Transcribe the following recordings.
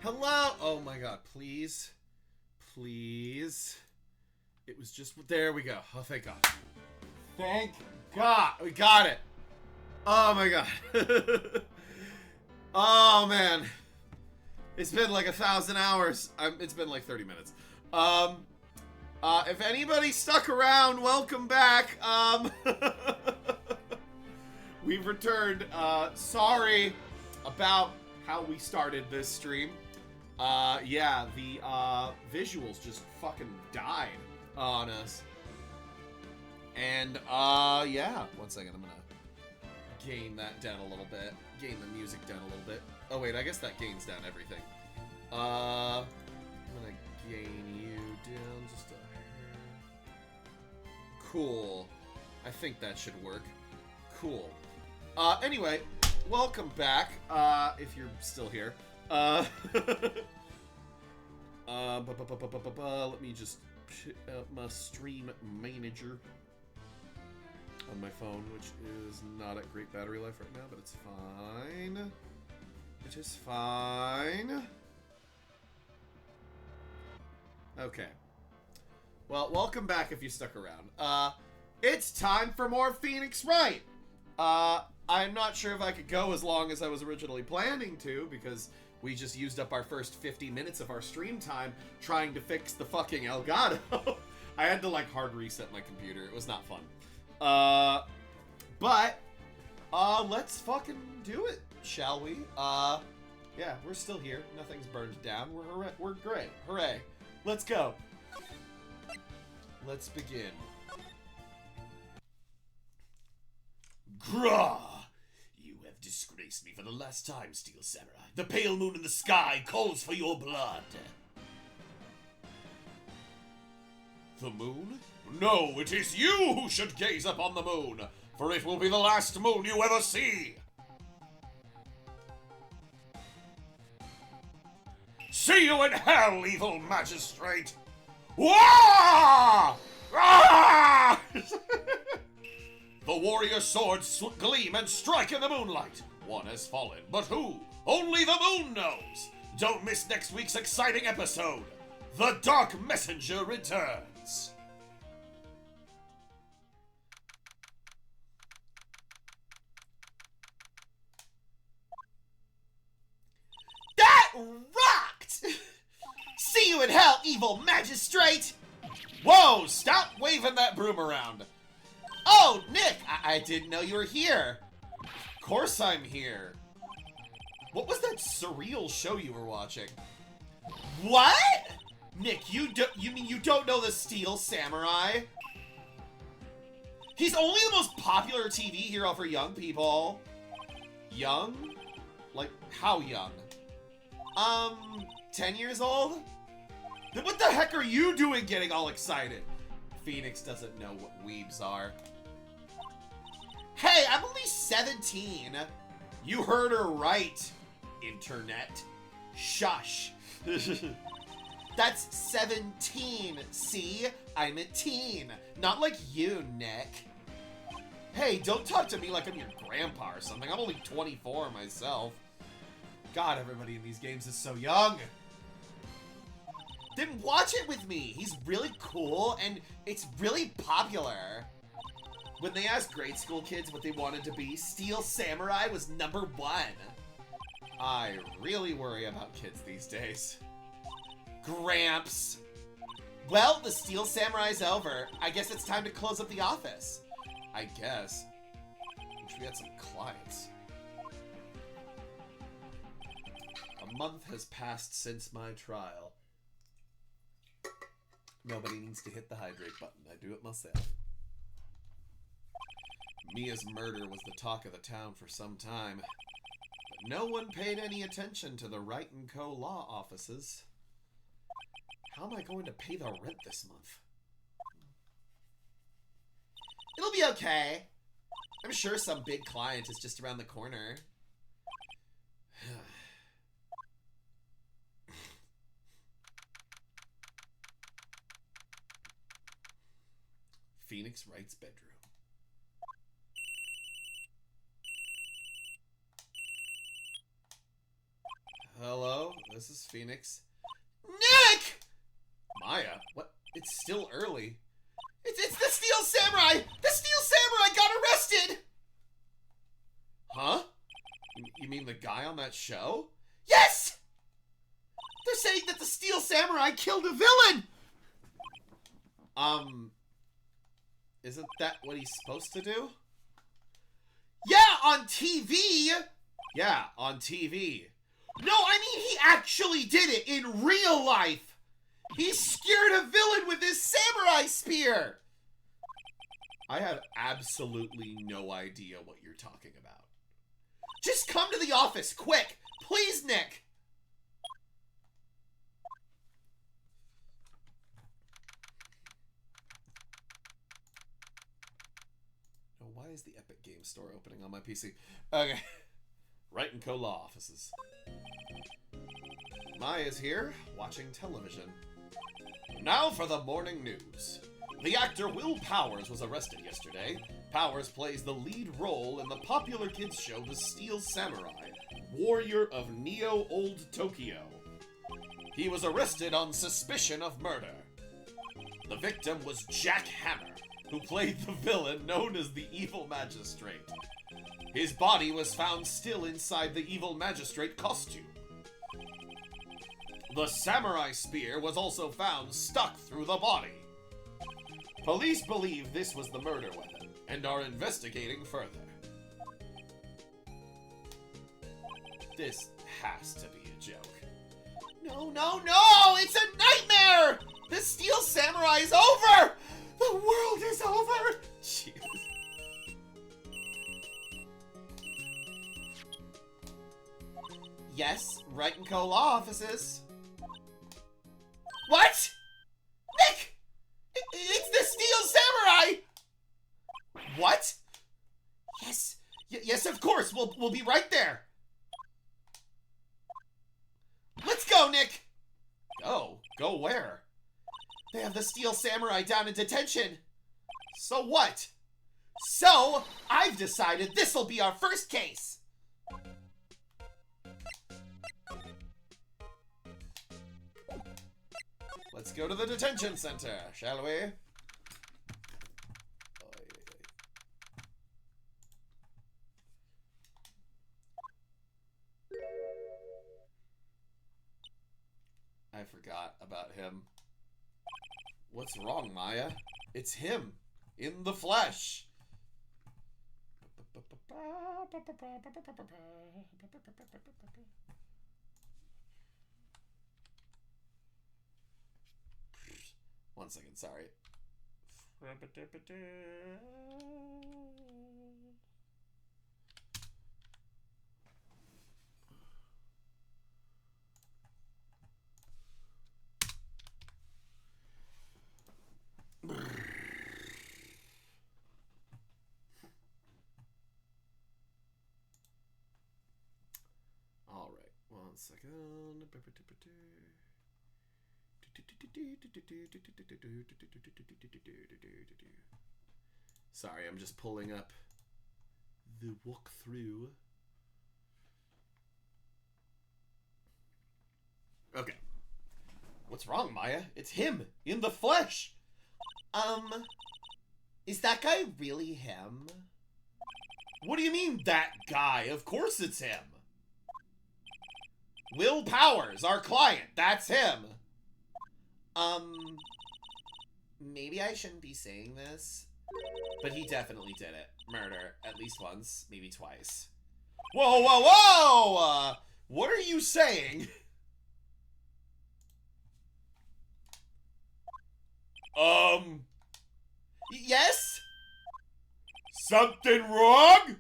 Hello? Oh my god, please. Please. It was just... There we go. Oh, thank God. Thank God. We got it. Oh my god. Oh man. It's been like 1,000 hours. It's been like 30 minutes. If anybody stuck around, welcome back. We've returned. Sorry about how we started this stream. Yeah, the visuals just fucking died on us. And yeah, one second, I'm gonna gain that down a little bit. Gain the music down a little bit. Oh wait, I guess that gains down everything. I'm gonna gain you down just a hair. Cool. I think that should work. Cool. Anyway, welcome back, if you're still here. Let me just pick up my stream manager on my phone, which is not at great battery life right now, but it's fine. It is fine. Okay. Well, welcome back if you stuck around. It's time for more Phoenix Wright. I'm not sure if I could go as long as I was originally planning to, because we just used up our first 50 minutes of our stream time trying to fix the fucking Elgato. I had to, like, hard reset my computer. It was not fun. But let's fucking do it, shall we? Yeah, we're still here. Nothing's burned down. We're great. Hooray. Let's go. Let's begin. Grah! You have disgraced me for the last time, Steel Samurai. The pale moon in the sky calls for your blood. The moon? No, it is you who should gaze upon the moon, for it will be the last moon you ever see. See you in hell, evil magistrate! Wah! Ah! The warrior swords gleam and strike in the moonlight. One has fallen, but who? Only the moon knows. Don't miss next week's exciting episode. The Dark Messenger returns. That rocked! See you in hell, evil magistrate! Whoa, stop waving that broom around. Oh, Nick, I didn't know you were here. Of course I'm here. What was that surreal show you were watching? What? Nick, you mean you don't know the Steel Samurai? He's only the most popular TV hero for young people. Young? Like, how young? 10 years old? Then what the heck are you doing getting all excited? Phoenix doesn't know what weebs are. Hey, I'm only 17. You heard her right, internet. Shush. That's 17, see? I'm a teen. Not like you, Nick. Hey, don't talk to me like I'm your grandpa or something. I'm only 24 myself. God, everybody in these games is so young. Then watch it with me. He's really cool, and it's really popular. When they asked grade school kids what they wanted to be, Steel Samurai was #1. I really worry about kids these days. Gramps. Well, the Steel Samurai's over. I guess it's time to close up the office. I guess. Wish we had some clients. A month has passed since my trial. Nobody needs to hit the hydrate button. I do it myself. Mia's murder was the talk of the town for some time, but no one paid any attention to the Wright & Co. law offices. How am I going to pay the rent this month? It'll be okay. I'm sure some big client is just around the corner. Phoenix Wright's bedroom. Hello? This is Phoenix. Nick! Maya, what? It's still early. It's the Steel Samurai! The Steel Samurai got arrested! Huh? You mean the guy on that show? Yes! They're saying that the Steel Samurai killed a villain! Isn't that what he's supposed to do? Yeah, on TV! Yeah, on TV. No, I mean he actually did it in real life! He scared a villain with his samurai spear! I have absolutely no idea what you're talking about. Just come to the office, quick! Please, Nick! Oh, why is the Epic Games Store opening on my PC? Okay. Wright & Co. Law Offices. Maya's here, watching television. Now for the morning news. The actor Will Powers was arrested yesterday. Powers plays the lead role in the popular kids show The Steel Samurai, Warrior of Neo Old Tokyo. He was arrested on suspicion of murder. The victim was Jack Hammer, who played the villain known as the Evil Magistrate. His body was found still inside the Evil Magistrate costume. The samurai spear was also found stuck through the body. Police believe this was the murder weapon and are investigating further. This has to be a joke. No, no, no! It's a nightmare! The Steel Samurai is over! The world is over! Jeez. Yes, Wright & Co. Law Offices. What? Nick! It's the Steel Samurai! What? Yes. Yes, of course. We'll be right there. Let's go, Nick! Go? Go where? They have the Steel Samurai down in detention. So what? So, I've decided this'll be our first case. Let's go to the detention center, shall we? I forgot about him. What's wrong, Maya? It's him, in the flesh. One second, sorry. All right, one second. Sorry, I'm just pulling up the walkthrough. Okay. What's wrong, Maya? It's him, in the flesh! Is that guy really him? What do you mean, that guy? Of course it's him! Will Powers, our client, that's him! Maybe I shouldn't be saying this, but he definitely did it. Murder, at least once, maybe twice. Whoa, whoa, whoa! What are you saying? Yes? Something wrong?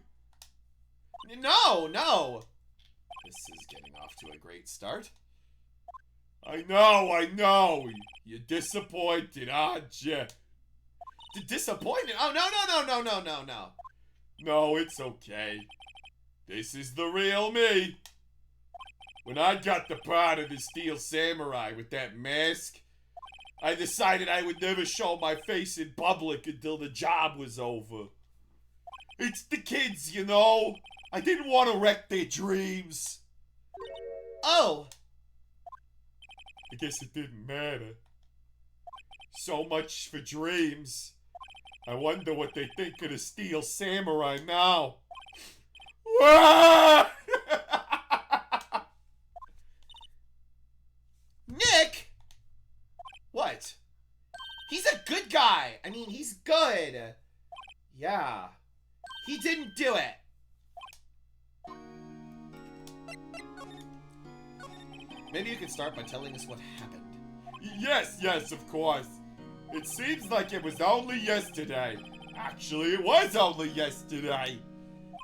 No, no. This is getting off to a great start. I know. You're disappointed, aren't you? Disappointed? Oh, no. No, it's okay. This is the real me. When I got the part of the Steel Samurai with that mask, I decided I would never show my face in public until the job was over. It's the kids, you know? I didn't want to wreck their dreams. Oh. I guess it didn't matter. So much for dreams. I wonder what they think of the Steel Samurai now. Nick! What? He's a good guy. I mean, he's good. Yeah. He didn't do it. Maybe you can start by telling us what happened. Yes, of course. It seems like it was only yesterday. Actually, it was only yesterday.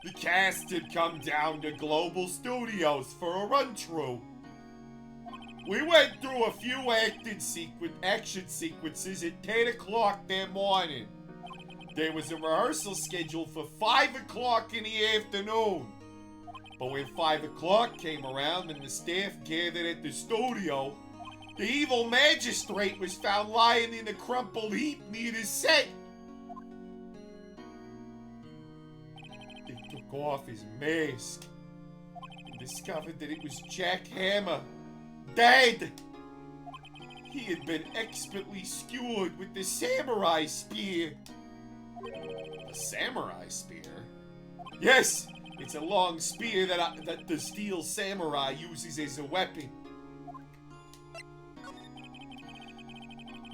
The cast had come down to Global Studios for a run-through. We went through a few action sequences at 10 o'clock that morning. There was a rehearsal scheduled for 5 o'clock in the afternoon. But when 5 o'clock came around and the staff gathered at the studio, the evil magistrate was found lying in a crumpled heap near the set. They took off his mask and discovered that it was Jack Hammer, dead. He had been expertly skewered with the samurai spear. A samurai spear? Yes, it's a long spear that the Steel Samurai uses as a weapon.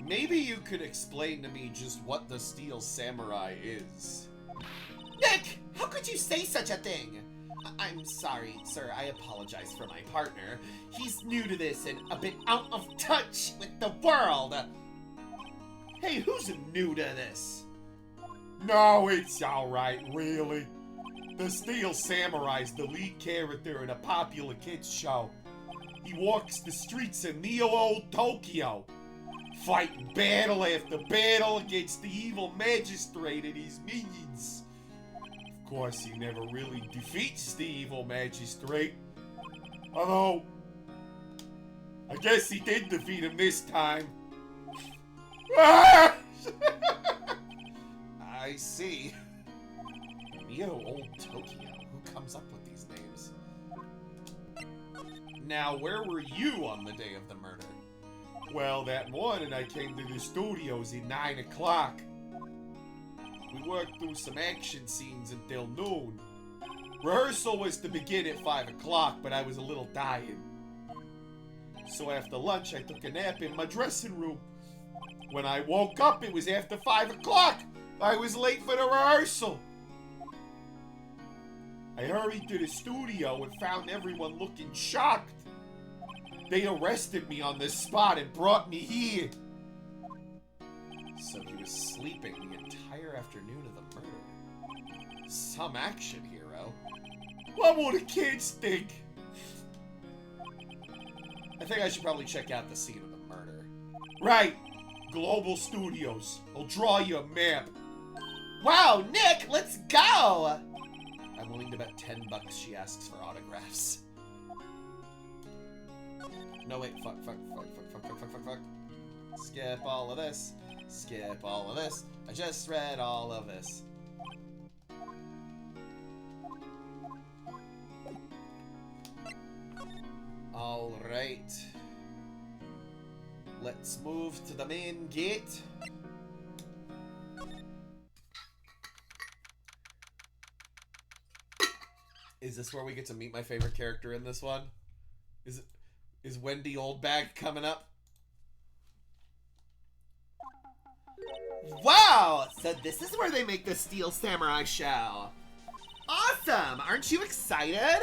Maybe you could explain to me just what the Steel Samurai is. Nick! How could you say such a thing? I'm sorry, sir. I apologize for my partner. He's new to this and a bit out of touch with the world. Hey, who's new to this? No, it's alright, really. The Steel Samurai's the lead character in a popular kids show. He walks the streets of Neo-Old Tokyo, fighting battle after battle against the evil magistrate and his minions. Of course, he never really defeats the evil magistrate. Although, I guess he did defeat him this time. I see. Neo-Old Tokyo. Who comes up with these names? Now, where were you on the day of the murder? Well, that morning I came to the studios at 9 o'clock. We worked through some action scenes until noon. Rehearsal was to begin at 5 o'clock, but I was a little tired. So after lunch, I took a nap in my dressing room. When I woke up, it was after 5 o'clock. I was late for the rehearsal. I hurried to the studio and found everyone looking shocked. They arrested me on the spot and brought me here. So he was sleeping the entire afternoon of the murder. Some action hero. What will the kids think? I think I should probably check out the scene of the murder. Right! Global Studios. I'll draw you a map. Wow, Nick, let's go! I'm willing to bet $10 she asks for autographs. No, wait, fuck. Skip all of this. Skip all of this. I just read all of this. Alright. Let's move to the main gate. Is this where we get to meet my favorite character in this one? Is Wendy Oldbag coming up? Wow! So this is where they make the Steel Samurai show. Awesome! Aren't you excited?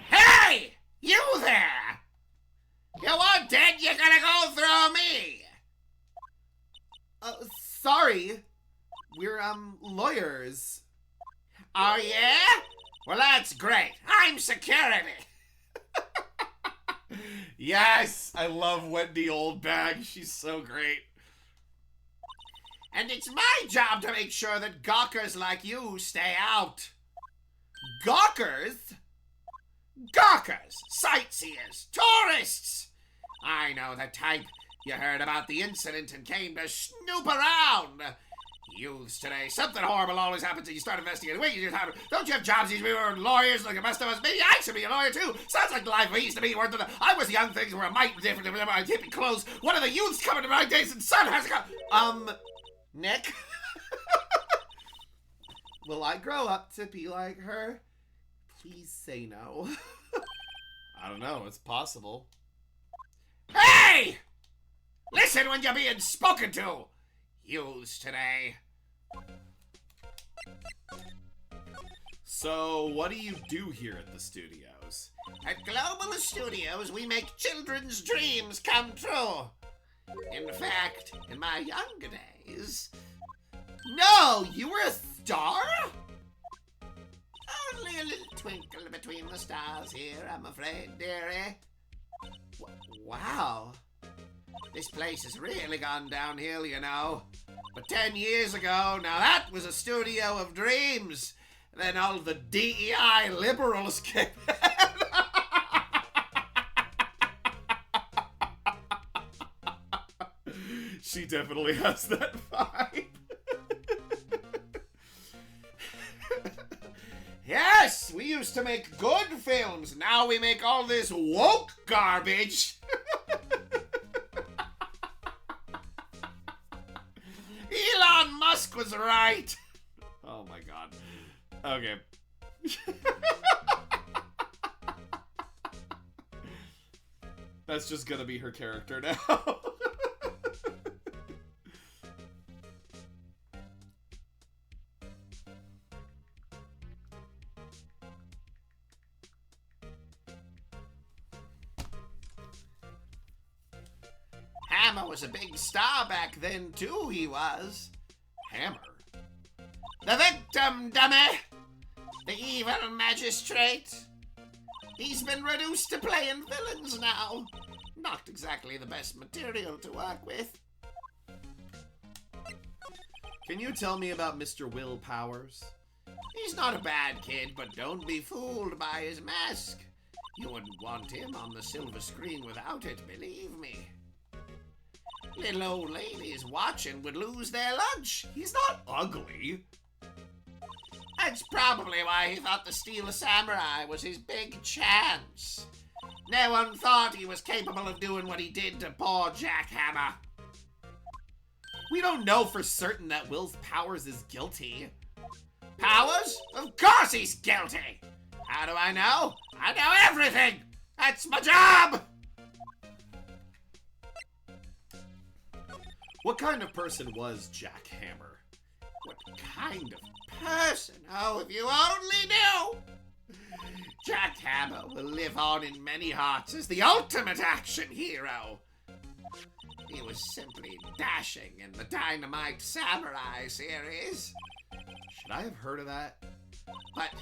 Hey! You there! You want dead? You're gonna go through me! Sorry. We're, lawyers. Oh, yeah? Well, that's great. I'm security. Yes! I love Wendy Oldbag. She's so great. And it's my job to make sure that gawkers like you stay out. Gawkers? Gawkers! Sightseers! Tourists! I know the type. You heard about the incident and came to snoop around. Youths today, something horrible always happens and you start investigating. Wait, you just happen. Don't you have jobs? These people are lawyers like the rest of us. Maybe I should be a lawyer too. Sounds like the life we used to be. I was young, things were a mite different than my hippie clothes. One of the youths coming to my days and son has got. Nick? Will I grow up to be like her? Please say no. I don't know, it's possible. Hey! Listen when you're being spoken to! Youths today. So, what do you do here at the studios? At Global Studios, we make children's dreams come true. In fact, in my younger days... No, you were a star? Only a little twinkle between the stars here, I'm afraid, dearie. Wow. This place has really gone downhill, you know. But 10 years ago, now that was a studio of dreams. Then all the DEI liberals came in. She definitely has that vibe. Yes, we used to make good films. Now we make all this woke garbage. Elon Musk was right. Oh my god. Okay. That's just gonna be her character now. Hammer was a big star back then, too, he was. Hammer? The victim, dummy! The evil magistrate. He's been reduced to playing villains now. Not exactly the best material to work with. Can you tell me about Mr. Will Powers? He's not a bad kid, but don't be fooled by his mask. You wouldn't want him on the silver screen without it, believe me. Little old ladies watching would lose their lunch. He's not ugly. That's probably why he thought the Steel Samurai was his big chance. No one thought he was capable of doing what he did to poor Jack Hammer. We don't know for certain that Will Powers is guilty. Powers? Of course he's guilty. How do I know? I know everything. That's my job. What kind of person was Jack Hammer? What kind of person? Oh, if you only knew! Jack Hammer will live on in many hearts as the ultimate action hero. He was simply dashing in the Dynamite Samurai series. Should I have heard of that? But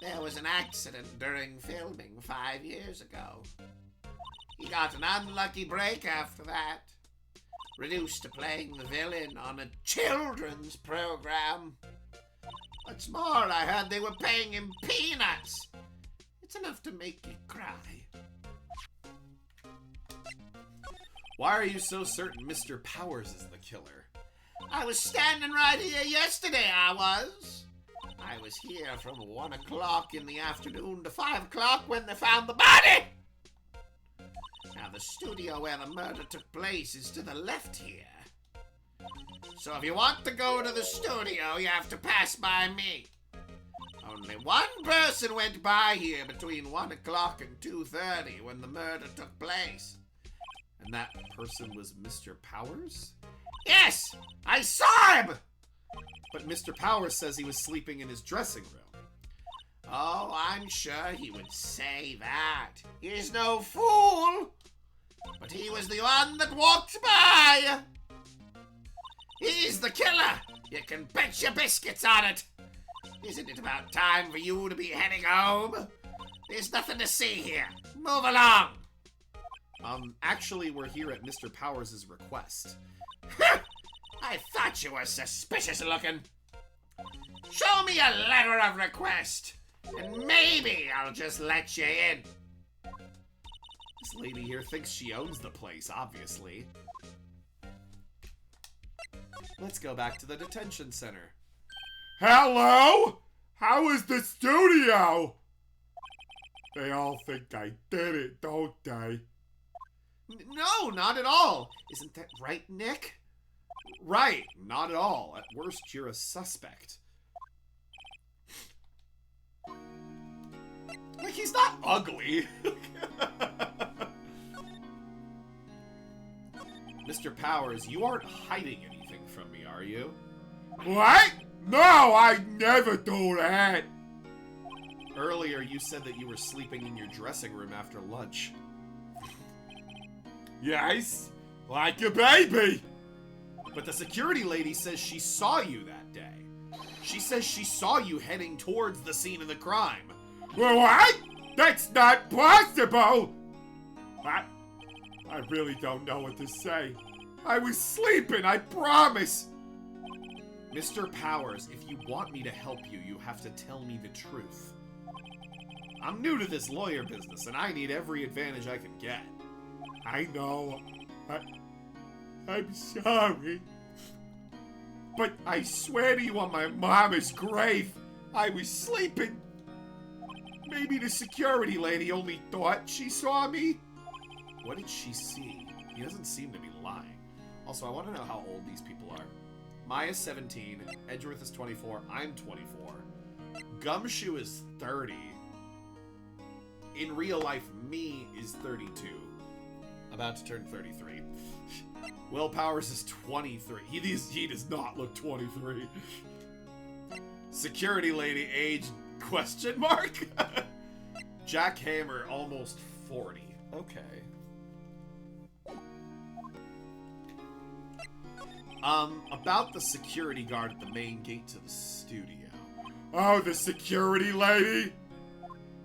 there was an accident during filming 5 years ago. He got an unlucky break after that. Reduced to playing the villain on a children's program. What's more, I heard they were paying him peanuts. It's enough to make you cry. Why are you so certain Mr. Powers is the killer? I was standing right here yesterday, I was. I was here from 1 o'clock in the afternoon to 5 o'clock when they found the body. Now, the studio where the murder took place is to the left here. So if you want to go to the studio, you have to pass by me. Only one person went by here between 1 o'clock and 2:30 when the murder took place. And that person was Mr. Powers? Yes! I saw him! But Mr. Powers says he was sleeping in his dressing room. Oh, I'm sure he would say that. He's no fool. But he was the one that walked by. He's the killer. You can bet your biscuits on it. Isn't it about time for you to be heading home? There's nothing to see here. Move along. Actually, we're here at Mr. Powers' request. I thought you were suspicious looking. Show me a letter of request, and maybe I'll just let you in. This lady here thinks she owns the place, obviously. Let's go back to the detention center. Hello? How is the studio? They all think I did it, don't they? No, not at all. Isn't that right, Nick? Right, not at all. At worst, you're a suspect. Like, he's not ugly. Mr. Powers, you aren't hiding anything from me, are you? What? No, I never do that. Earlier, you said that you were sleeping in your dressing room after lunch. Yes, like a baby. But the security lady says she saw you that day. She says she saw you heading towards the scene of the crime. What? That's not possible. I really don't know what to say. I was sleeping, I promise. Mr. Powers, if you want me to help you, you have to tell me the truth. I'm new to this lawyer business, and I need every advantage I can get. I know. I'm sorry. But I swear to you on my mama's grave, I was sleeping. Maybe the security lady only thought she saw me. What did she see? He doesn't seem to be lying. Also, I want to know how old these people are. Maya's 17, Edgeworth is 24, I'm 24. Gumshoe is 30. In real life, me is 32. About to turn 33. Will Powers is 23. He does not look 23. Security lady age question mark? Jack Hammer almost 40. Okay. About the security guard at the main gate to the studio. Oh, the security lady?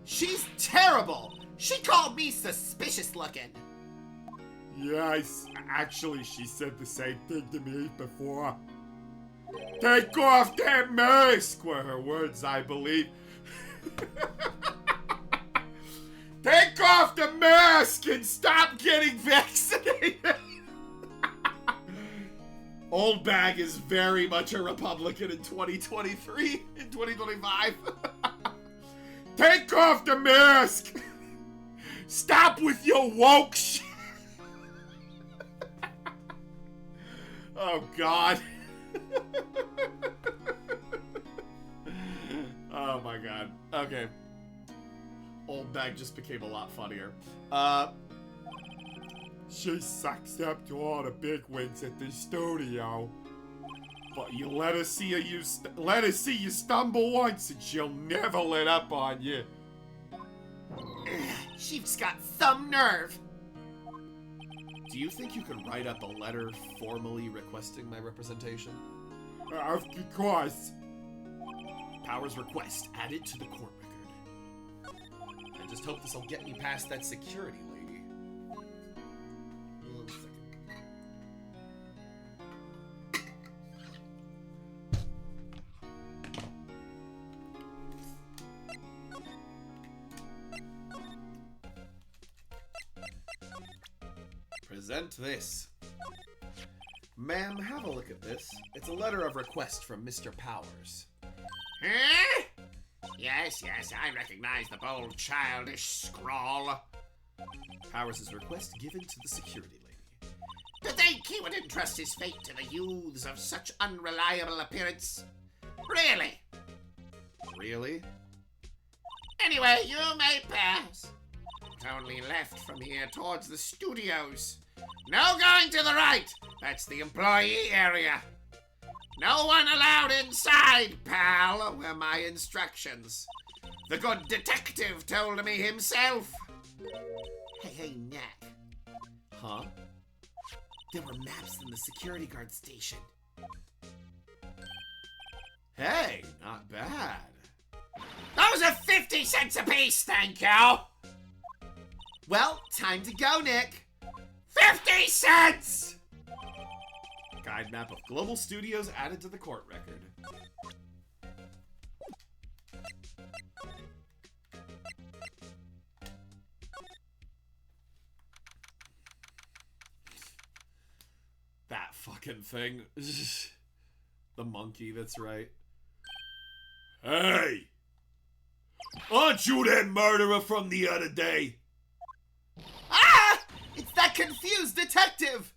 She's terrible! She called me suspicious looking. Yes, actually, she said the same thing to me before. Take off that mask, were her words, I believe. Take off the mask and stop getting vaccinated! Oldbag is very much a Republican in 2023, in 2025. Take off the mask! Stop with your woke shit! Oh, God. Oh, my God. Okay. Oldbag just became a lot funnier. She sucks up to all the bigwigs at the studio. But you let her see you stumble once and she'll never let up on you. She's got some nerve. Do you think you could write up a letter formally requesting my representation? Of course. Powers request added to the court record. I just hope this will get me past that security lady. 1 second. Present this. Ma'am, have a look at this. It's a letter of request from Mr. Powers. Huh? Yes, I recognize the bold, childish scrawl. Powers' request given to the security lady. To think he would entrust his fate to the youths of such unreliable appearance. Really? Really? Anyway, you may pass. It's only left from here towards the studios. No going to the right. That's the employee area. No one allowed inside, pal, were my instructions. The good detective told me himself. Hey, Nick. Huh? There were maps in the security guard station. Hey, not bad. Those are 50 cents apiece, thank you. Well, time to go, Nick. 50 cents! Guide map of global studios added to the court record. That fucking thing. The monkey, that's right. Hey! Aren't you that murderer from the other day? Ah! It's that confused detective!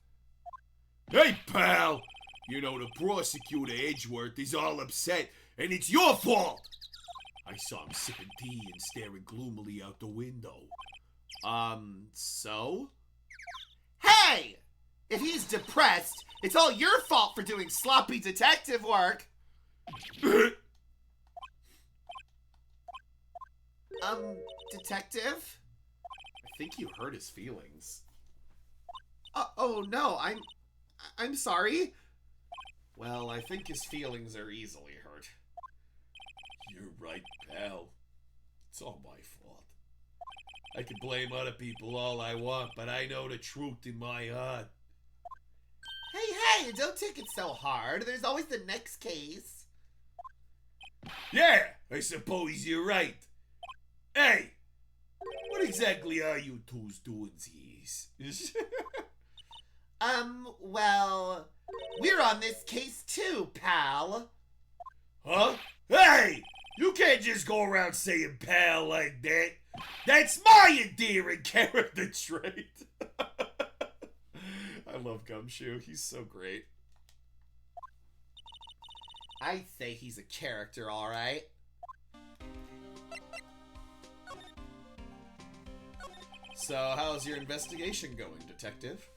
Hey, pal! You know, the prosecutor, Edgeworth, is all upset, and it's your fault! I saw him sipping tea and staring gloomily out the window. So? Hey! If he's depressed, it's all your fault for doing sloppy detective work. Detective? I think you hurt his feelings. Oh no, I'm sorry. Well, I think his feelings are easily hurt. You're right, pal. It's all my fault. I can blame other people all I want, but I know the truth in my heart. Hey, don't take it so hard. There's always the next case. Yeah, I suppose you're right. Hey, what exactly are you two's doin'sies? Well, we're on this case too, pal. Huh? Hey! You can't just go around saying pal like that. That's my endearing character trait. I love Gumshoe. He's so great. I'd say he's a character, alright. So, how's your investigation going, detective?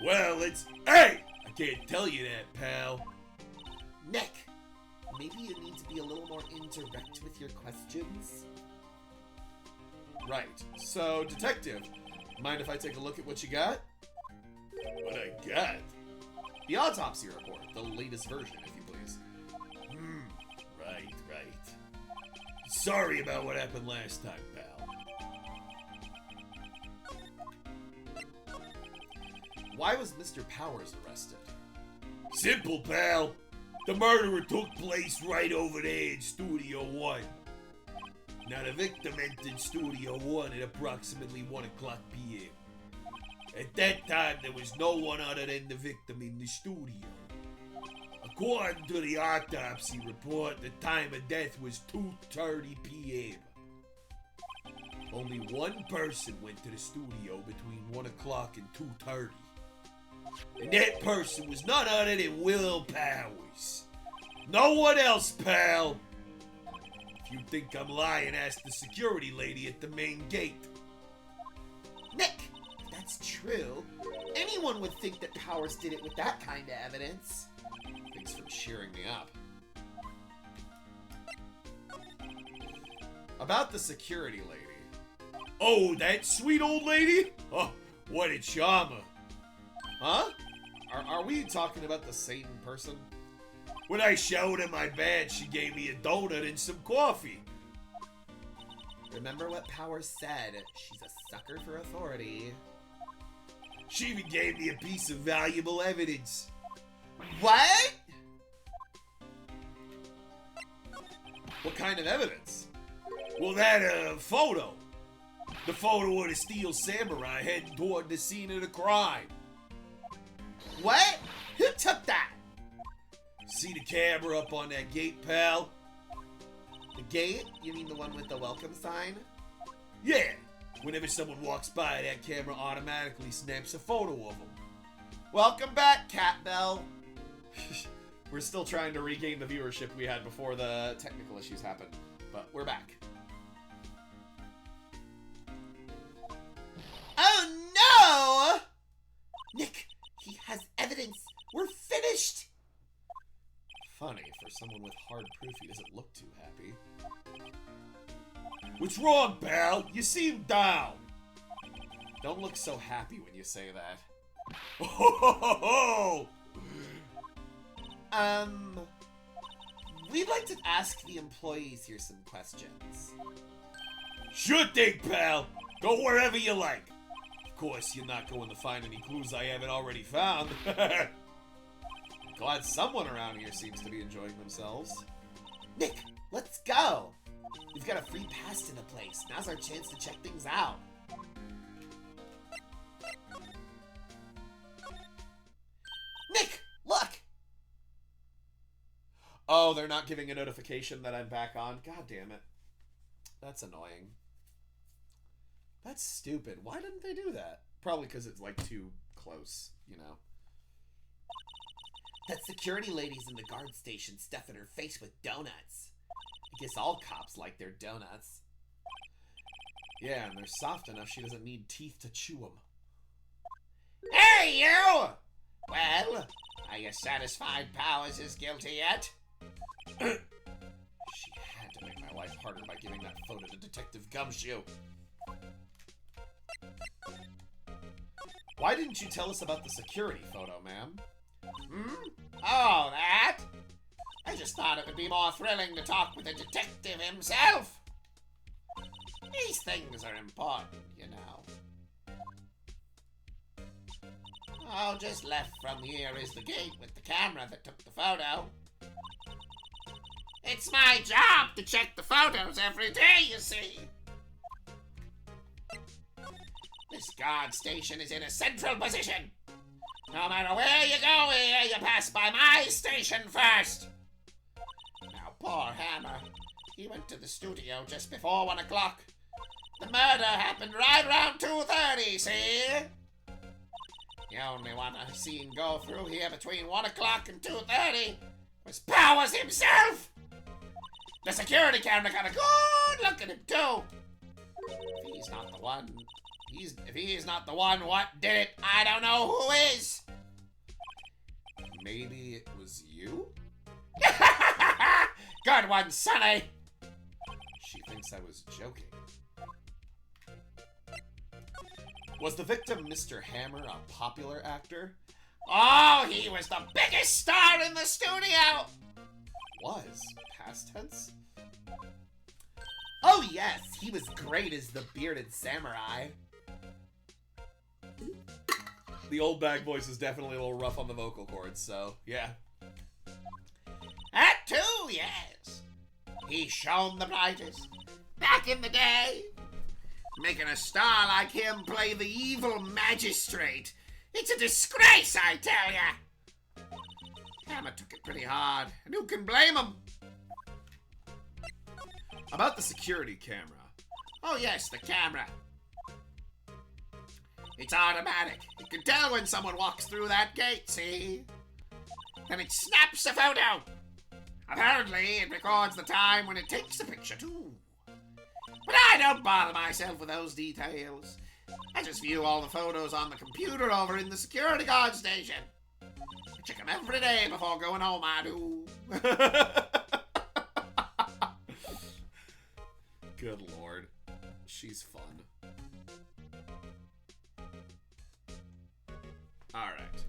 Well, Hey! I can't tell you that, pal. Nick, maybe you need to be a little more indirect with your questions? Right. So, detective, mind if I take a look at what you got? What I got? The autopsy report, the latest version, if you please. Right. Sorry about what happened last time, pal. Why was Mr. Powers arrested? Simple, pal. The murderer took place right over there in Studio 1. Now, the victim entered Studio 1 at approximately 1 o'clock p.m. At that time, there was no one other than the victim in the studio. According to the autopsy report, the time of death was 2:30 p.m. Only one person went to the studio between 1 o'clock and 2:30. And that person was none other than Will Powers. No one else, pal. If you think I'm lying, ask the security lady at the main gate. Nick, if that's true, anyone would think that Powers did it with that kind of evidence. Thanks for cheering me up. About the security lady. Oh, that sweet old lady? Oh, what a charmer. Huh? Are we talking about the same person? When I showed her my badge, she gave me a donut and some coffee. Remember what Powers said. She's a sucker for authority. She even gave me a piece of valuable evidence. What? What kind of evidence? Well, that photo. The photo of the Steel Samurai heading toward the scene of the crime. What? Who took that? See the camera up on that gate, pal? The gate? You mean the one with the welcome sign? Yeah. Whenever someone walks by, that camera automatically snaps a photo of them. Welcome back, Cat Bell. We're still trying to regain the viewership we had before the technical issues happened, but we're back. Oh no! Nick, he has evidence. We're finished. Funny, for someone with hard proof, he doesn't look too happy. What's wrong, pal? You seem down. Don't look so happy when you say that. Oh! We'd like to ask the employees here some questions. Sure thing, pal. Go wherever you like. Of course, you're not going to find any clues I haven't already found. Glad someone around here seems to be enjoying themselves. Nick, let's go! We've got a free pass to the place. Now's our chance to check things out. Nick, look! Oh, they're not giving a notification that I'm back on? God damn it. That's annoying. That's stupid. Why didn't they do that? Probably because it's, like, too close, you know? That security lady's in the guard station stuffing her face with donuts. I guess all cops like their donuts. Yeah, and they're soft enough she doesn't need teeth to chew them. Hey, you! Well, are you satisfied Powers is guilty yet? She had to make my life harder by giving that photo to Detective Gumshoe. Why didn't you tell us about the security photo, ma'am? Oh, that? I just thought it would be more thrilling to talk with the detective himself. These things are important, you know. Oh, just left from here is the gate with the camera that took the photo. It's my job to check the photos every day, you see. This guard station is in a central position. No matter where you go here, you pass by my station first. Now, poor Hammer. He went to the studio just before 1 o'clock. The murder happened right around 2:30, see? The only one I've seen go through here between 1 o'clock and 2:30 was Powers himself. The security camera got a good look at him, too. If he's not the one... If he's not the one, what did it? I don't know who is. Maybe it was you? Good one, Sonny. She thinks I was joking. Was the victim Mr. Hammer a popular actor? Oh, he was the biggest star in the studio. Was? Past tense? Oh yes, he was great as the bearded samurai. The Oldbag voice is definitely a little rough on the vocal cords, so yeah. That too, yes. He shone the brightest. Back in the day. Making a star like him play the evil magistrate. It's a disgrace, I tell ya. Hammer took it pretty hard, and who can blame him? About the security camera. Oh yes, the camera. It's automatic. You can tell when someone walks through that gate, see? Then it snaps a photo. Apparently, it records the time when it takes the picture, too. But I don't bother myself with those details. I just view all the photos on the computer over in the security guard station. I check them every day before going home, I do. Good lord. She's fun. Alright.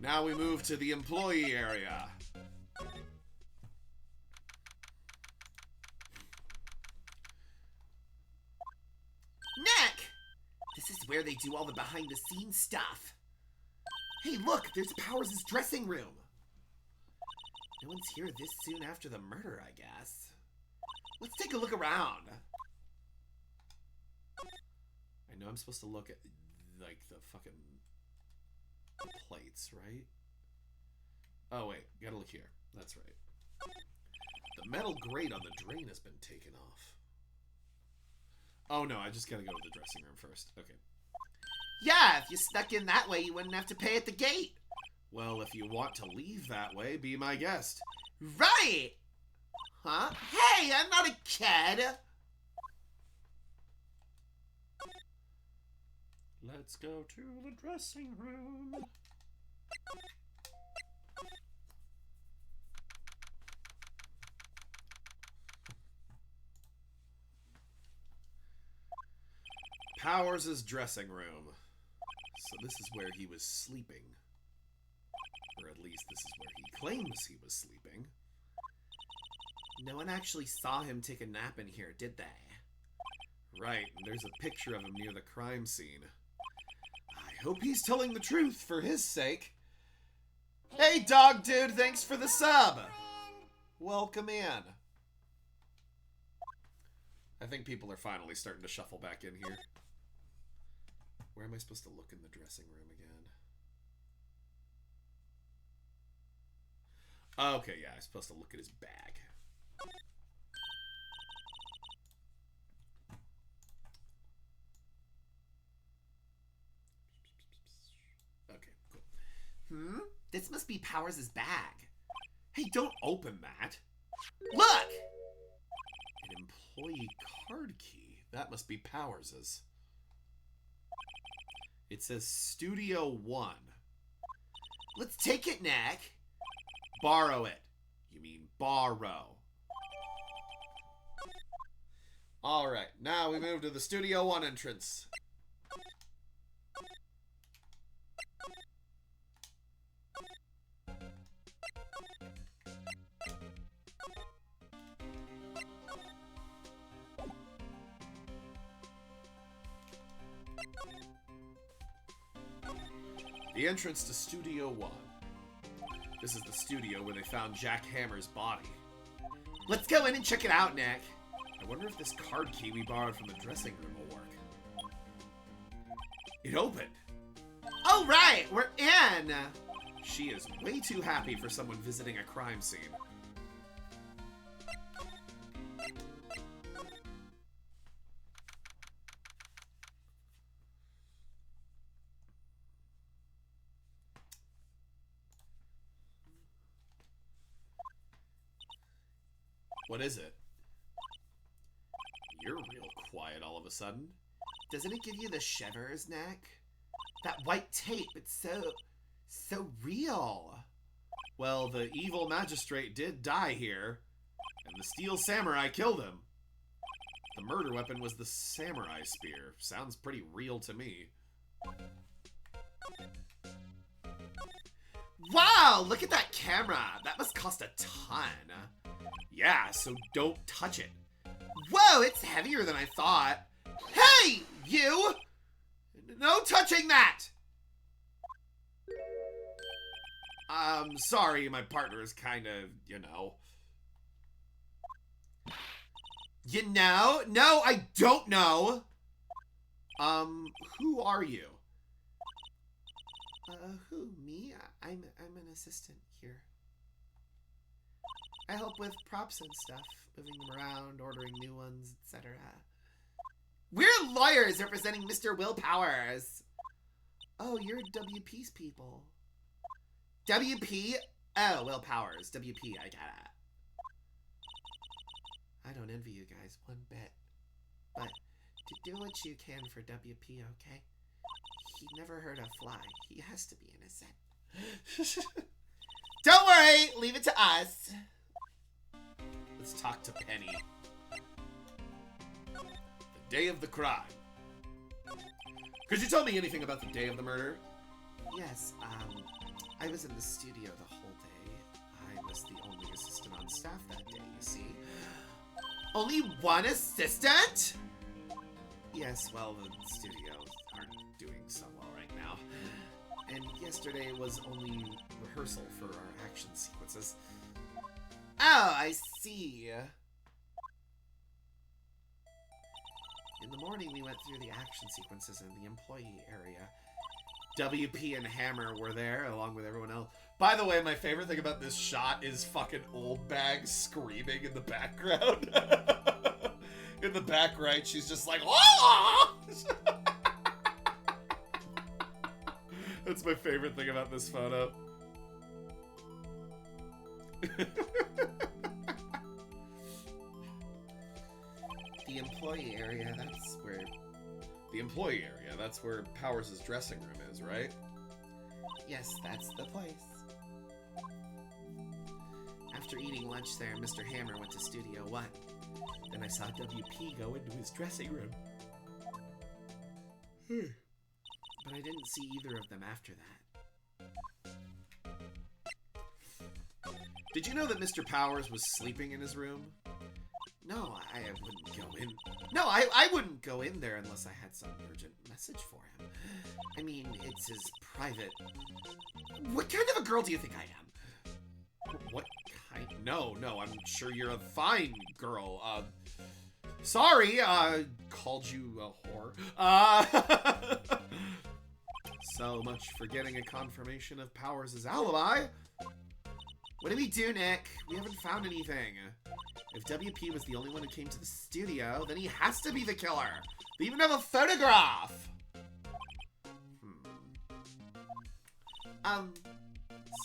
Now we move to the employee area. Nick! This is where they do all the behind-the-scenes stuff. Hey, look, there's Powers' dressing room. No one's here this soon after the murder, I guess. Let's take a look around. I know I'm supposed to look at, like, the fucking plates, right? Oh, wait. Gotta look here. That's right. The metal grate on the drain has been taken off. Oh, no. I just gotta go to the dressing room first. Okay. Yeah, if you snuck in that way, you wouldn't have to pay at the gate. Well, if you want to leave that way, be my guest. Right! Huh? Hey, I'm not a kid! Let's go to the dressing room. Powers' dressing room. So this is where he was sleeping. Or at least this is where he claims he was sleeping. No one actually saw him take a nap in here, did they? Right, and there's a picture of him near the crime scene. I hope he's telling the truth for his sake. Hey, dog dude, thanks for the sub. Welcome in. I think people are finally starting to shuffle back in here. Where am I supposed to look in the dressing room again? Okay, yeah, I'm supposed to look at his bag. Okay, cool. This must be Powers' bag. Hey, don't open that. Look! An employee card key. That must be Powers's. It says Studio 1. Let's take it, Nick. Borrow it. You mean borrow. Alright, now we move to the Studio 1 entrance. The entrance to Studio 1. This is the studio where they found Jack Hammer's body. Let's go in and check it out, Nick. I wonder if this card key we borrowed from the dressing room will work. It opened. Oh, right, we're in. She is way too happy for someone visiting a crime scene. What is it? You're real quiet all of a sudden. Doesn't it give you the shivers, Nick? That white tape, it's so real. Well, the evil magistrate did die here, and the steel samurai killed him. The murder weapon was the samurai spear. Sounds pretty real to me. Wow, look at that camera. That must cost a ton. Yeah, so don't touch it. Whoa, it's heavier than I thought. Hey, you! No touching that! Sorry, my partner is kind of, you know. You know? No, I don't know. Who are you? Who, me? I'm an assistant here. I help with props and stuff, moving them around, ordering new ones, etc. We're lawyers representing Mr. Will Powers. Oh, you're WP's people. WP? Oh, Will Powers. WP, I got it. I don't envy you guys one bit. But to do what you can for WP, okay? He never hurt a fly. He has to be innocent. Don't worry! Leave it to us. Let's talk to Penny. The day of the crime. Could you tell me anything about the day of the murder? Yes, I was in the studio the whole day. I was the only assistant on staff that day, you see. Only one assistant? Yes, well, the studios aren't doing so well right now. And yesterday was only rehearsal for our action sequences. Oh, I see. In the morning, we went through the action sequences in the employee area. WP and Hammer were there, along with everyone else. By the way, my favorite thing about this shot is fucking Oldbag screaming in the background. In the back right, she's just like, oh! That's my favorite thing about this photo. The employee area, that's where... The employee area, that's where Powers' dressing room is, right? Yes, that's the place. After eating lunch there, Mr. Hammer went to Studio 1. Then I saw WP go into his dressing room. But I didn't see either of them after that. Did you know that Mr. Powers was sleeping in his room? No, I wouldn't go in. No, I wouldn't go in there unless I had some urgent message for him. I mean, it's his private... What kind of a girl do you think I am? What kind? No, I'm sure you're a fine girl. Sorry, called you a whore. So much for getting a confirmation of Powers' alibi. What do we do, Nick? We haven't found anything. If WP was the only one who came to the studio, then he has to be the killer. They even have a photograph.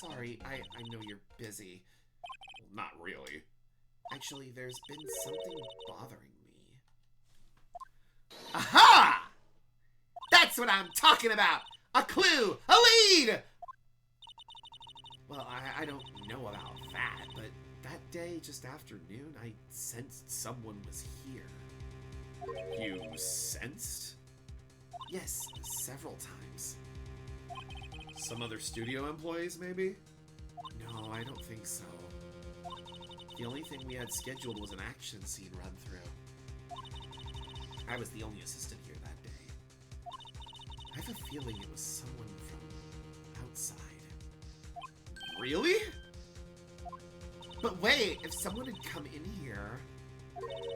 Sorry, I know you're busy. Well, not really. Actually, there's been something bothering me. Aha! That's what I'm talking about! A clue! A lead! Well, I don't know about that, but that day, just after noon, I sensed someone was here. You sensed? Yes, several times. Some other studio employees, maybe? No, I don't think so. The only thing we had scheduled was an action scene run-through. I was the only assistant here that day. I have a feeling it was someone from outside. Really? But wait, if someone had come in here,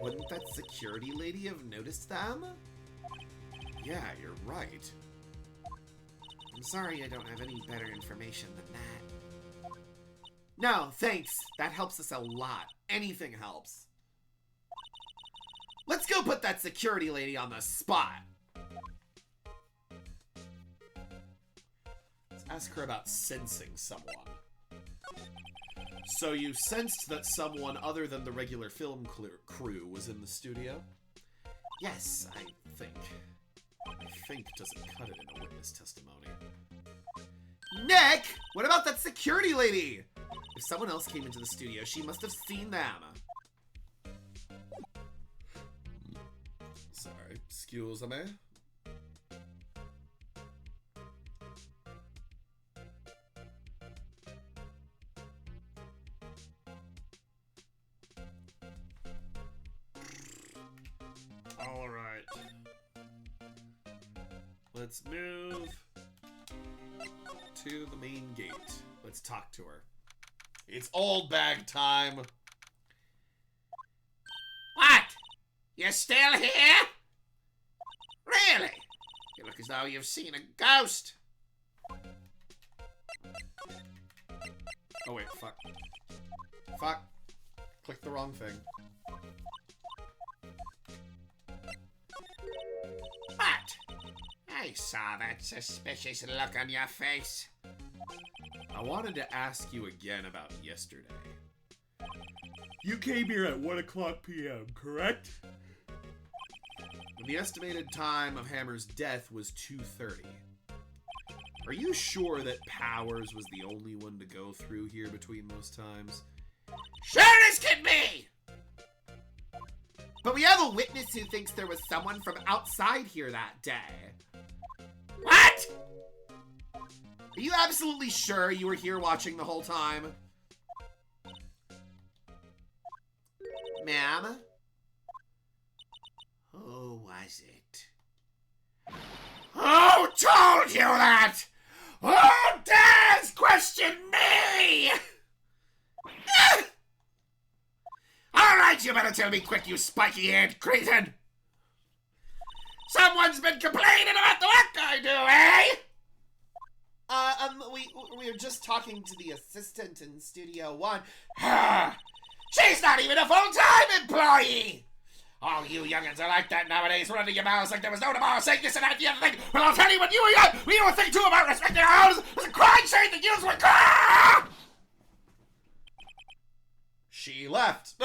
wouldn't that security lady have noticed them? Yeah, you're right. I'm sorry I don't have any better information than that. No, thanks. That helps us a lot. Anything helps. Let's go put that security lady on the spot. Let's ask her about sensing someone. So you sensed that someone other than the regular film crew was in the studio? Yes, I think. I think doesn't cut it in a witness testimony. Nick! What about that security lady? If someone else came into the studio, she must have seen them. Sorry, excuse me. All right. Let's move to the main gate. Let's talk to her. It's Oldbag time. What? You're still here? Really? You look as though you've seen a ghost. Oh wait, fuck. Fuck. Clicked the wrong thing. What? I saw that suspicious look on your face. I wanted to ask you again about yesterday. You came here at 1 o'clock p.m., correct? When the estimated time of Hammer's death was 2:30. Are you sure that Powers was the only one to go through here between those times? Sure as can be! But we have a witness who thinks there was someone from outside here that day. What? Are you absolutely sure you were here watching the whole time? Ma'am? Who was it? Who told you that? Who dares question me? Alright, you better tell me quick, you spiky-eared cretin! Someone's been complaining about the work I do, eh? We were just talking to the assistant in Studio One. She's not even a full-time employee! All you youngins are like that nowadays, running your mouths like there was no tomorrow, saying this and that, the other thing. Well, I'll tell you what you were young, we don't think too about respecting our own. It's a crying shame that yous would cry! She left.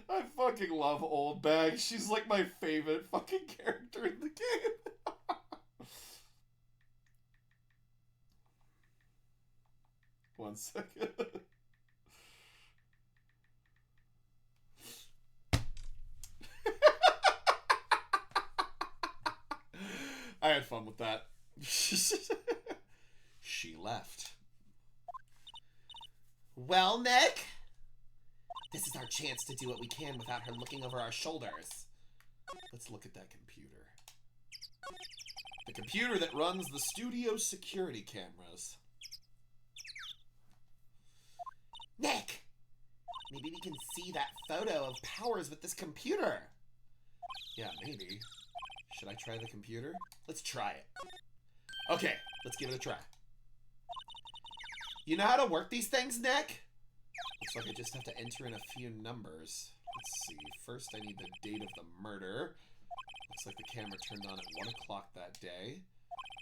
I fucking love Oldbag. She's like my favorite fucking character in the game. One second. I had fun with that. She left. Well, Nick? This is our chance to do what we can without her looking over our shoulders. Let's look at that computer. The computer that runs the studio security cameras. Nick! Maybe we can see that photo of Powers with this computer. Yeah, maybe. Should I try the computer? Let's try it. Okay, let's give it a try. You know how to work these things, Nick? Looks like I just have to enter in a few numbers. Let's see. First, I need the date of the murder. Looks like the camera turned on at 1 o'clock that day.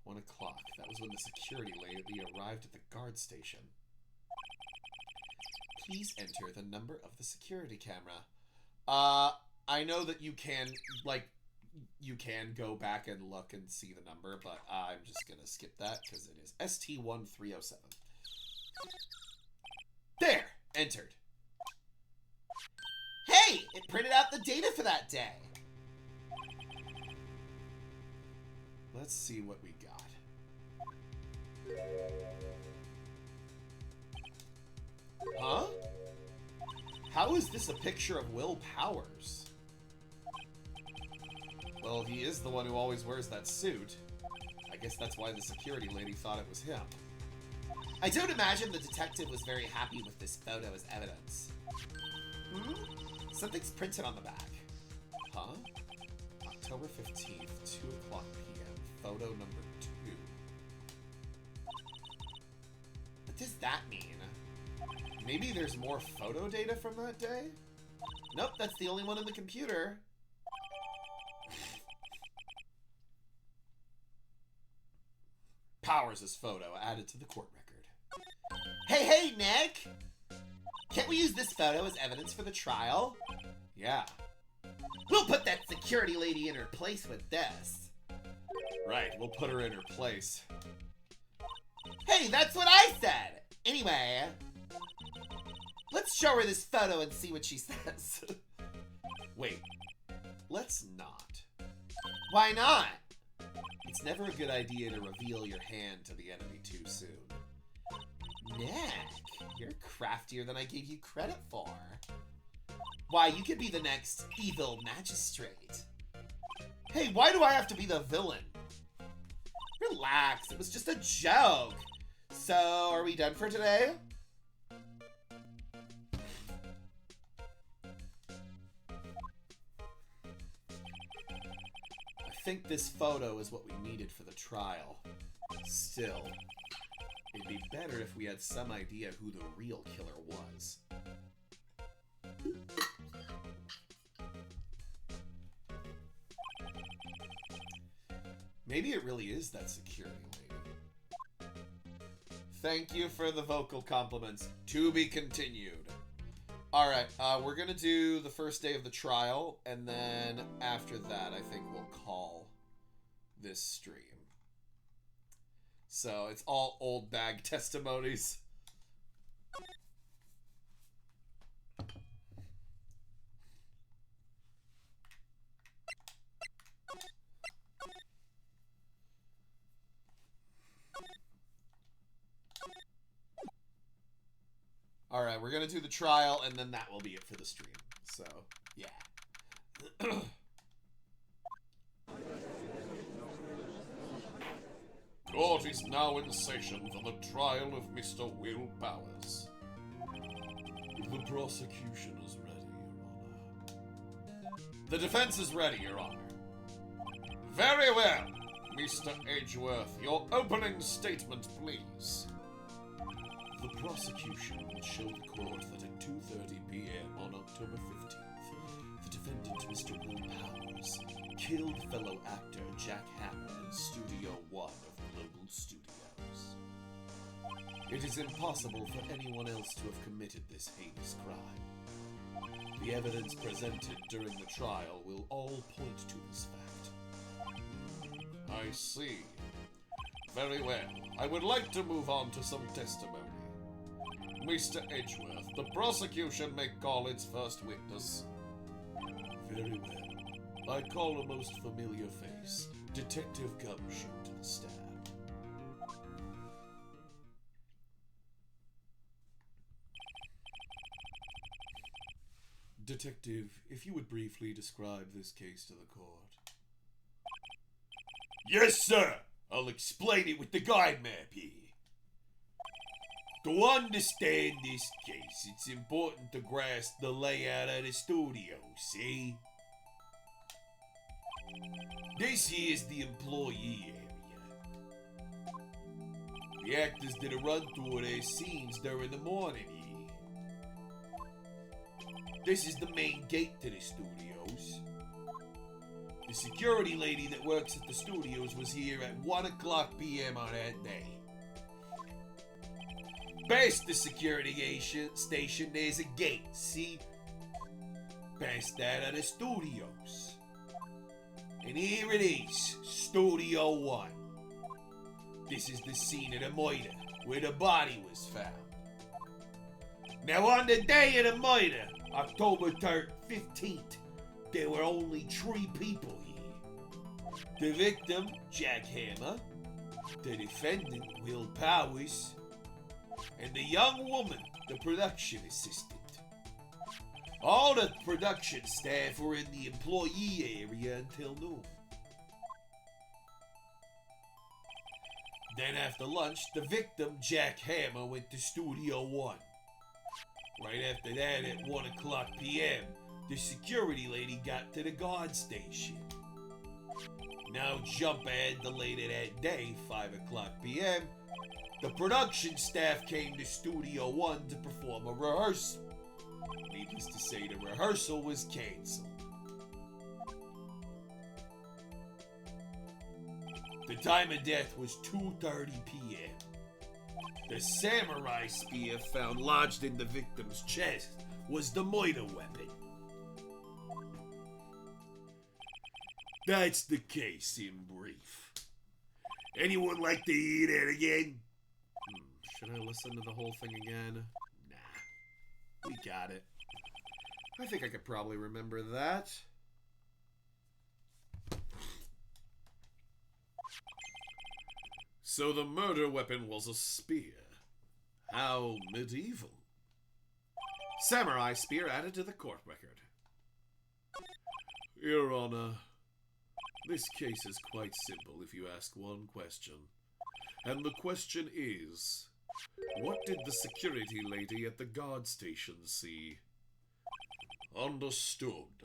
1 o'clock. That was when the security lady arrived at the guard station. Please enter the number of the security camera. I know that you can, like, you can go back and look and see the number, but I'm just gonna skip that because it is ST1307. There! Entered. Hey! It printed out the data for that day! Let's see what we got. Huh? How is this a picture of Will Powers? Well, he is the one who always wears that suit. I guess that's why the security lady thought it was him. I don't imagine the detective was very happy with this photo as evidence. Hmm? Something's printed on the back. Huh? October 15th, 2 o'clock p.m. Photo number 2. What does that mean? Maybe there's more photo data from that day? Nope, that's the only one in the computer. Powers' photo added to the court record. Hey, Nick! Can't we use this photo as evidence for the trial? Yeah. We'll put that security lady in her place with this. Right, we'll put her in her place. Hey, that's what I said! Anyway, let's show her this photo and see what she says. Wait, let's not. Why not? It's never a good idea to reveal your hand to the enemy too soon. Nick, you're craftier than I gave you credit for. Why, you could be the next evil magistrate. Hey, why do I have to be the villain? Relax, it was just a joke. So, are we done for today? I think this photo is what we needed for the trial. Still, it'd be better if we had some idea who the real killer was. Maybe it really is that security lady. Thank you for the vocal compliments. To be continued. Alright, we're gonna do the first day of the trial, and then after that, I think we'll call this stream. So, it's all Oldbag testimonies. Alright, we're gonna do the trial, and then that will be it for the stream. So, yeah. Court is now in session for the trial of Mr. Will Powers. The prosecution is ready, Your Honor. The defense is ready, Your Honor. Very well. Mr. Edgeworth, your opening statement, please. The prosecution will show the court that at 2:30 p.m. on October 15th, the defendant, Mr. Will Powers, killed fellow actor Jack Hammond in Studio 1 of Global Studios. It is impossible for anyone else to have committed this heinous crime. The evidence presented during the trial will all point to this fact. I see. Very well. I would like to move on to some testimony. Mr. Edgeworth, the prosecution may call its first witness. Very well. I call a most familiar face, Detective Gumshoe, to the stand. Detective, if you would briefly describe this case to the court. Yes, sir! I'll explain it with the guide map here. To understand this case, it's important to grasp the layout of the studio, see? This here is the employee area. The actors did a run through of their scenes during the morning here. This is the main gate to the studios. The security lady that works at the studios was here at 1 o'clock p.m. on that day. Past the security station, there's a gate, see? Past that are the studios. And here it is, Studio 1. This is the scene of the murder, where the body was found. Now on the day of the murder, October 15th, there were only 3 people here. The victim, Jack Hammer, the defendant, Will Powers, and the young woman, the production assistant. All the production staff were in the employee area until noon. Then after lunch, the victim, Jack Hammer, went to Studio 1. Right after that, at 1 o'clock p.m., the security lady got to the guard station. Now jump ahead to later that day, 5 o'clock p.m., the production staff came to Studio 1 to perform a rehearsal. Needless to say, the rehearsal was canceled. The time of death was 2:30 p.m. The samurai spear found lodged in the victim's chest was the murder weapon. That's the case in brief. Anyone like to hear that again? Should I listen to the whole thing again? Nah. We got it. I think I could probably remember that. So the murder weapon was a spear. How medieval. Samurai spear added to the court record. Your Honor, this case is quite simple if you ask one question. And the question is, what did the security lady at the guard station see? Understood.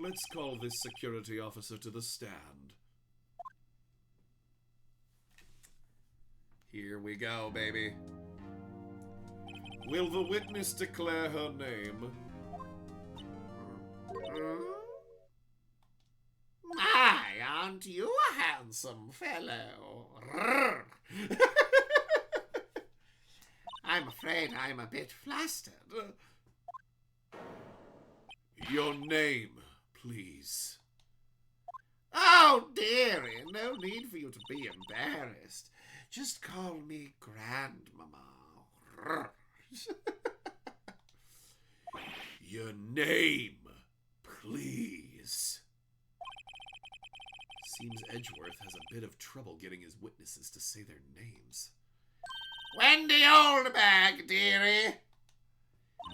Let's call this security officer to the stand. Here we go, baby. Will the witness declare her name? My, aren't you a handsome fellow? I'm afraid I'm a bit flustered. Your name, please. Oh, dearie, no need for you to be embarrassed. Just call me Grandmama. Your name, please. Seems Edgeworth has a bit of trouble getting his witnesses to say their names. Wendy Oldbag, dearie.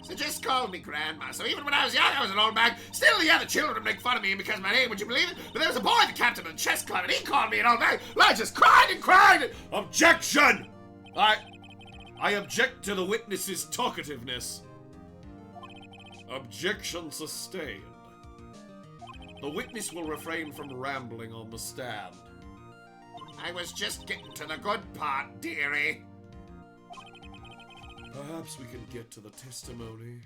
So just call me Grandma. So even when I was young, I was an old bag. Still, the other children would make fun of me because of my name. Would you believe it? But there was a boy, the captain of the chess club, and he called me an old bag. I just cried and cried. Objection! I object to the witness's talkativeness. Objection sustained. The witness will refrain from rambling on the stand. I was just getting to the good part, dearie. Perhaps we can get to the testimony.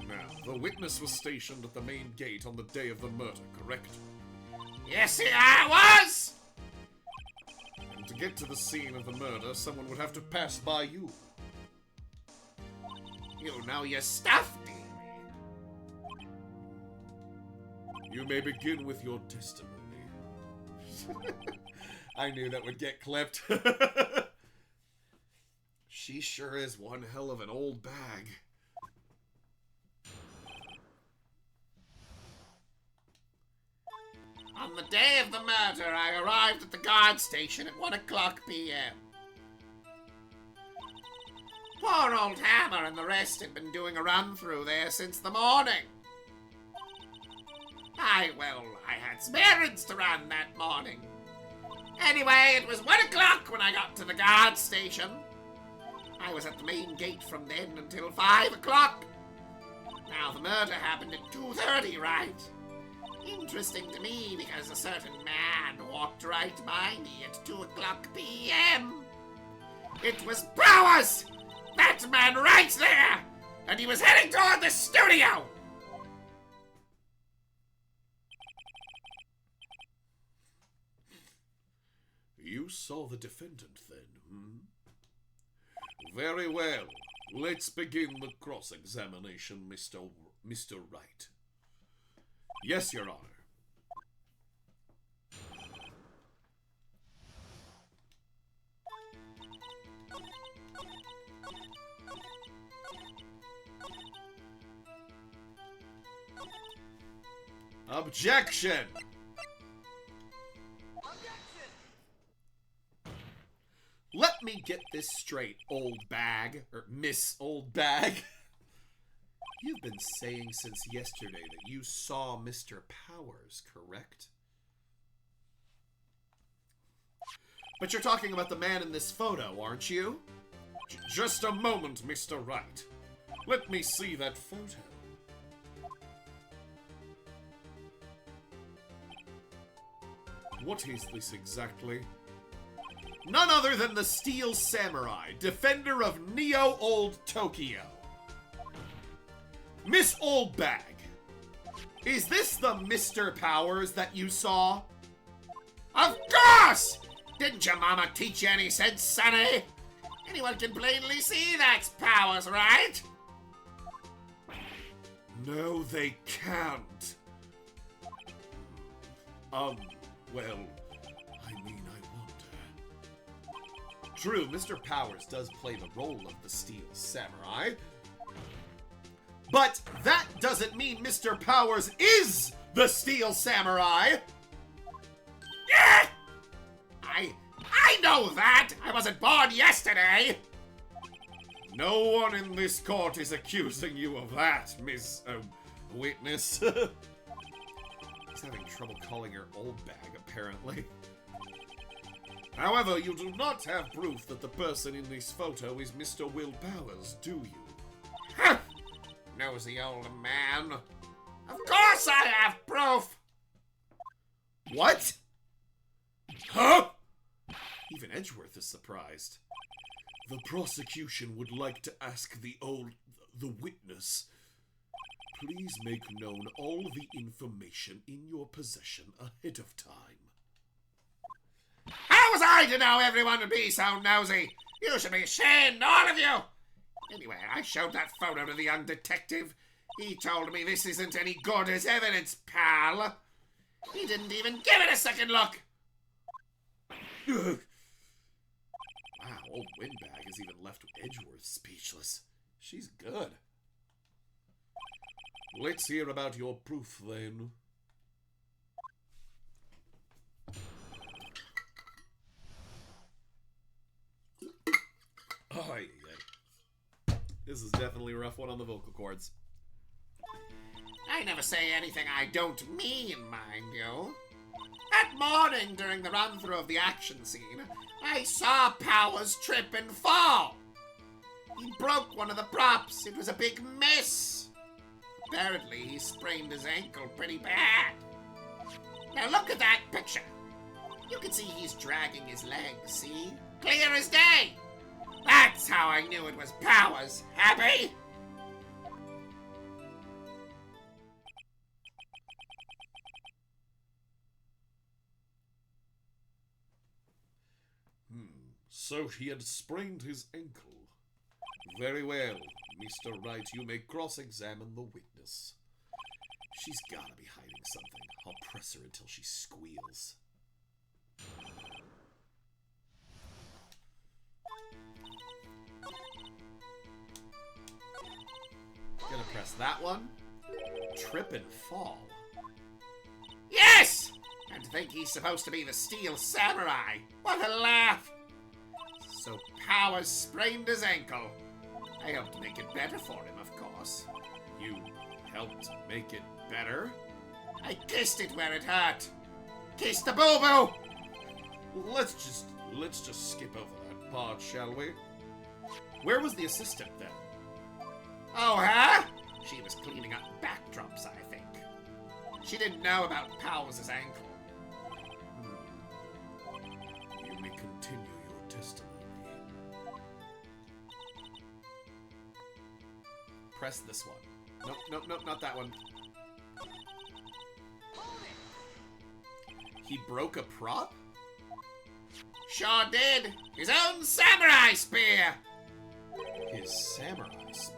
Now, the witness was stationed at the main gate on the day of the murder, correct? Yes, I was! And to get to the scene of the murder, someone would have to pass by you. You know your stuff, dearie. You may begin with your testimony. I knew that would get clipped. She sure is one hell of an old bag. On the day of the murder, I arrived at the guard station at 1 o'clock p.m. Poor old Hammer and the rest had been doing a run through there since the morning. I had some errands to run that morning. Anyway, it was 1 o'clock when I got to the guard station. I was at the main gate from then until 5 o'clock. Now, the murder happened at 2:30, right? Interesting to me because a certain man walked right by me at 2 o'clock p.m. It was Powers! That man right there! And he was heading toward the studio! You saw the defendant then, hmm? Very well. Let's begin the cross-examination, Mr. Wright. Yes, Your Honor. Objection! Let me get this straight, Oldbag, or Miss Oldbag. You've been saying since yesterday that you saw Mr. Powers, correct? But you're talking about the man in this photo, aren't you? Just a moment, Mr. Wright. Let me see that photo. What is this exactly? None other than the Steel Samurai, defender of Neo Old Tokyo. Miss Oldbag, is this the Mr. Powers that you saw? Of course! Didn't your mama teach you any sense, sonny? Anyone can plainly see that's Powers, right? No, they can't. Well, I mean, I wonder. True, Mr. Powers does play the role of the Steel Samurai. But that doesn't mean Mr. Powers is the Steel Samurai! Yeah! I know that! I wasn't born yesterday! No one in this court is accusing you of that, Miss, Witness. He's having trouble calling her Oldbag, apparently. However, you do not have proof that the person in this photo is Mr. Will Powers, do you? Huh! Nosy old man. Of course I have proof! What? Huh? Even Edgeworth is surprised. The prosecution would like to ask the witness. Please make known all the information in your possession ahead of time. How was I to know everyone would be so nosy? You should be ashamed, all of you! Anyway, I showed that photo to the young detective. He told me this isn't any good as evidence, pal. He didn't even give it a second look. Wow, old Windbag has even left Edgeworth speechless. She's good. Let's hear about your proof, then. Oh, yeah. This is definitely a rough one on the vocal cords. I never say anything I don't mean, mind you. That morning, during the run-through of the action scene, I saw Powers trip and fall. He broke one of the props. It was a big miss. Apparently, he sprained his ankle pretty bad. Now look at that picture. You can see he's dragging his legs, see? Clear as day. That's how I knew it was Powers. Happy? So he had sprained his ankle. Very well, Mr. Wright, you may cross-examine the witness. She's gotta be hiding something. I'll press her until she squeals. Gonna press that one. Trip and fall. Yes! And think he's supposed to be the Steel Samurai. What a laugh! So Powers sprained his ankle. I helped make it better for him, of course. You helped make it better? I kissed it where it hurt. Kiss the boo-boo! Let's just skip over that part, shall we? Where was the assistant then? Oh, huh? She was cleaning up backdrops, I think. She didn't know about Powers' ankle. You may continue your testimony. Press this one. Nope, nope, nope, not that one. He broke a prop? Sure did. His own samurai spear. His samurai spear?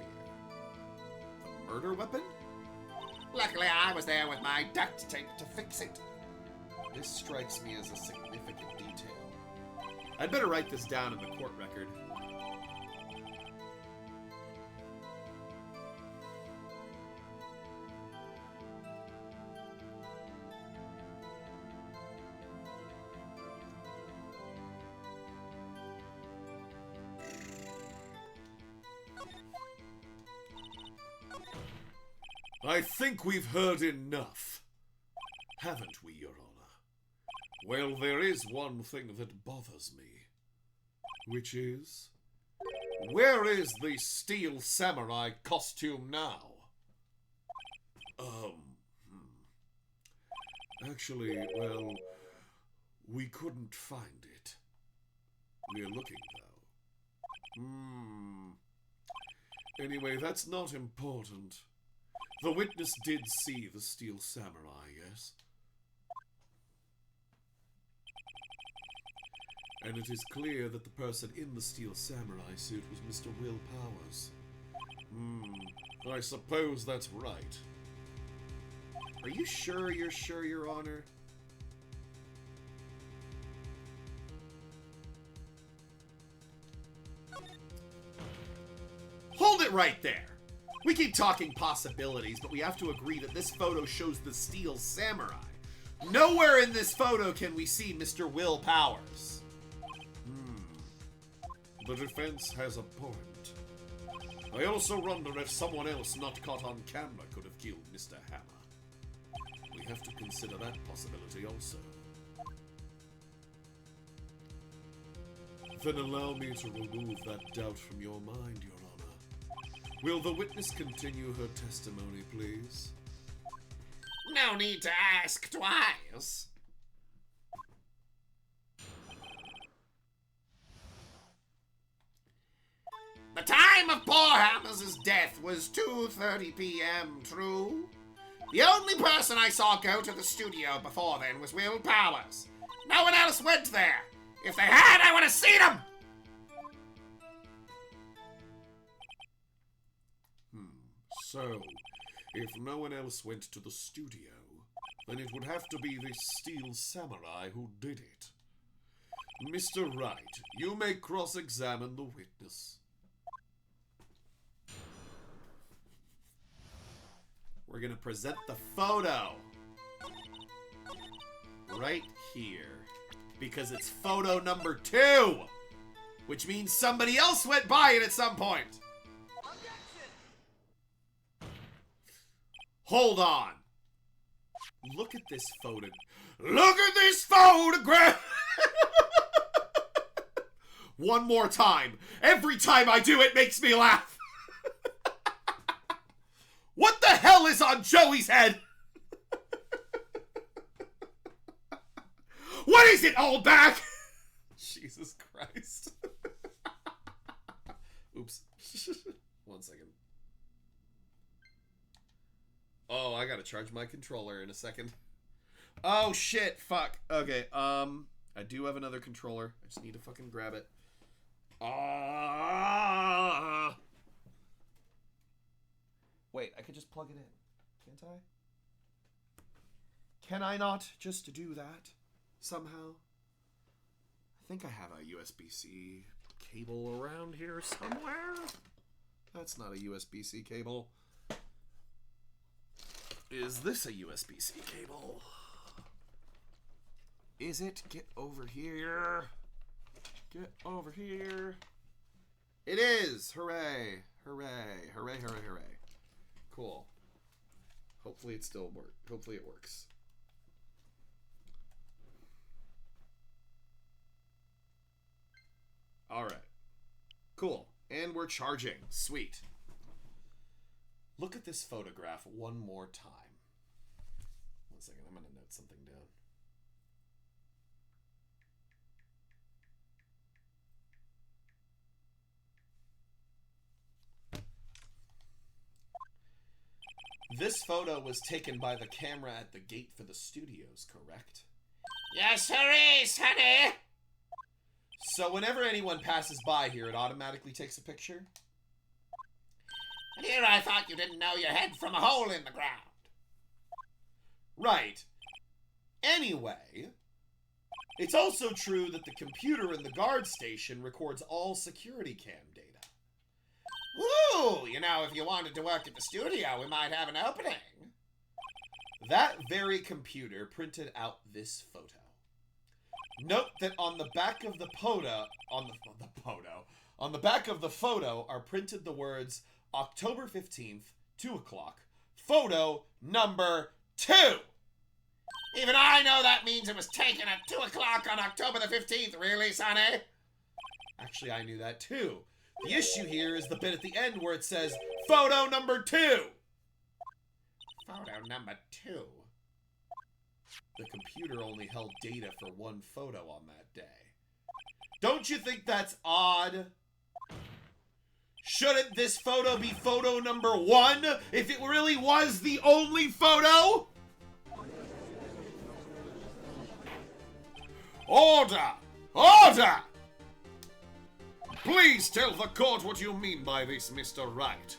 The murder weapon? Luckily, I was there with my duct tape to fix it. This strikes me as a significant detail. I'd better write this down in the court record. I think we've heard enough, haven't we, Your Honor? Well, there is one thing that bothers me, which is, where is the steel samurai costume now? Actually, well, we couldn't find it. We're looking, though. Anyway, that's not important. The witness did see the steel samurai, yes? And it is clear that the person in the steel samurai suit was Mr. Will Powers. I suppose that's right. Are you sure, Your Honor? Hold it right there! We keep talking possibilities, but we have to agree that this photo shows the steel samurai. Nowhere in this photo can we see Mr. Will Powers. The defense has a point. I also wonder if someone else not caught on camera could have killed Mr. Hammer. We have to consider that possibility also. Then allow me to remove that doubt from your mind, Your Honor. Will the witness continue her testimony, please? No need to ask twice. The time of poor Hammer's death was 2:30 p.m., true? The only person I saw go to the studio before then was Will Powers. No one else went there. If they had, I would have seen him! So, if no one else went to the studio, then it would have to be the steel samurai who did it. Mr. Wright, you may cross-examine the witness. We're gonna present the photo. Right here. Because it's photo number 2! Which means somebody else went by it at some point. Hold on. Look at this photo. Look at this photograph! One more time. Every time I do it makes me laugh. What the hell is on Joey's head? What is it, Oldbag? Jesus Christ. Oops. 1 second. Oh, I gotta charge my controller in a second. Oh shit, fuck. Okay, I do have another controller. I just need to fucking grab it. Wait, I could just plug it in. Can't I? Can I not just do that? Somehow? I think I have a USB-C cable around here somewhere. That's not a USB-C cable. Is this a USB-C cable? Is it? Get over here. Get over here. It is! Hooray! Hooray! Hooray, hooray, hooray. Cool. Hopefully it still works. Hopefully it works. Alright. Cool. And we're charging. Sweet. Look at this photograph one more time. One second, I'm going to note something down. This photo was taken by the camera at the gate for the studios, correct? Yes, sirree, honey. So whenever anyone passes by here, it automatically takes a picture? And here I thought you didn't know your head from a hole in the ground. Right. Anyway, it's also true that the computer in the guard station records all security cam data. Woo! You know, if you wanted to work at the studio, we might have an opening. That very computer printed out this photo. Note that on the back of the photo are printed the words October 15th, 2 o'clock, photo number 2. Even I know that means it was taken at 2 o'clock on October the 15th, really, sonny? Actually, I knew that too. The issue here is the bit at the end where it says photo number 2. Photo number 2. The computer only held data for one photo on that day. Don't you think that's odd? Shouldn't this photo be photo number 1 if it really was the only photo? Order! Order! Please tell the court what you mean by this, Mr. Wright.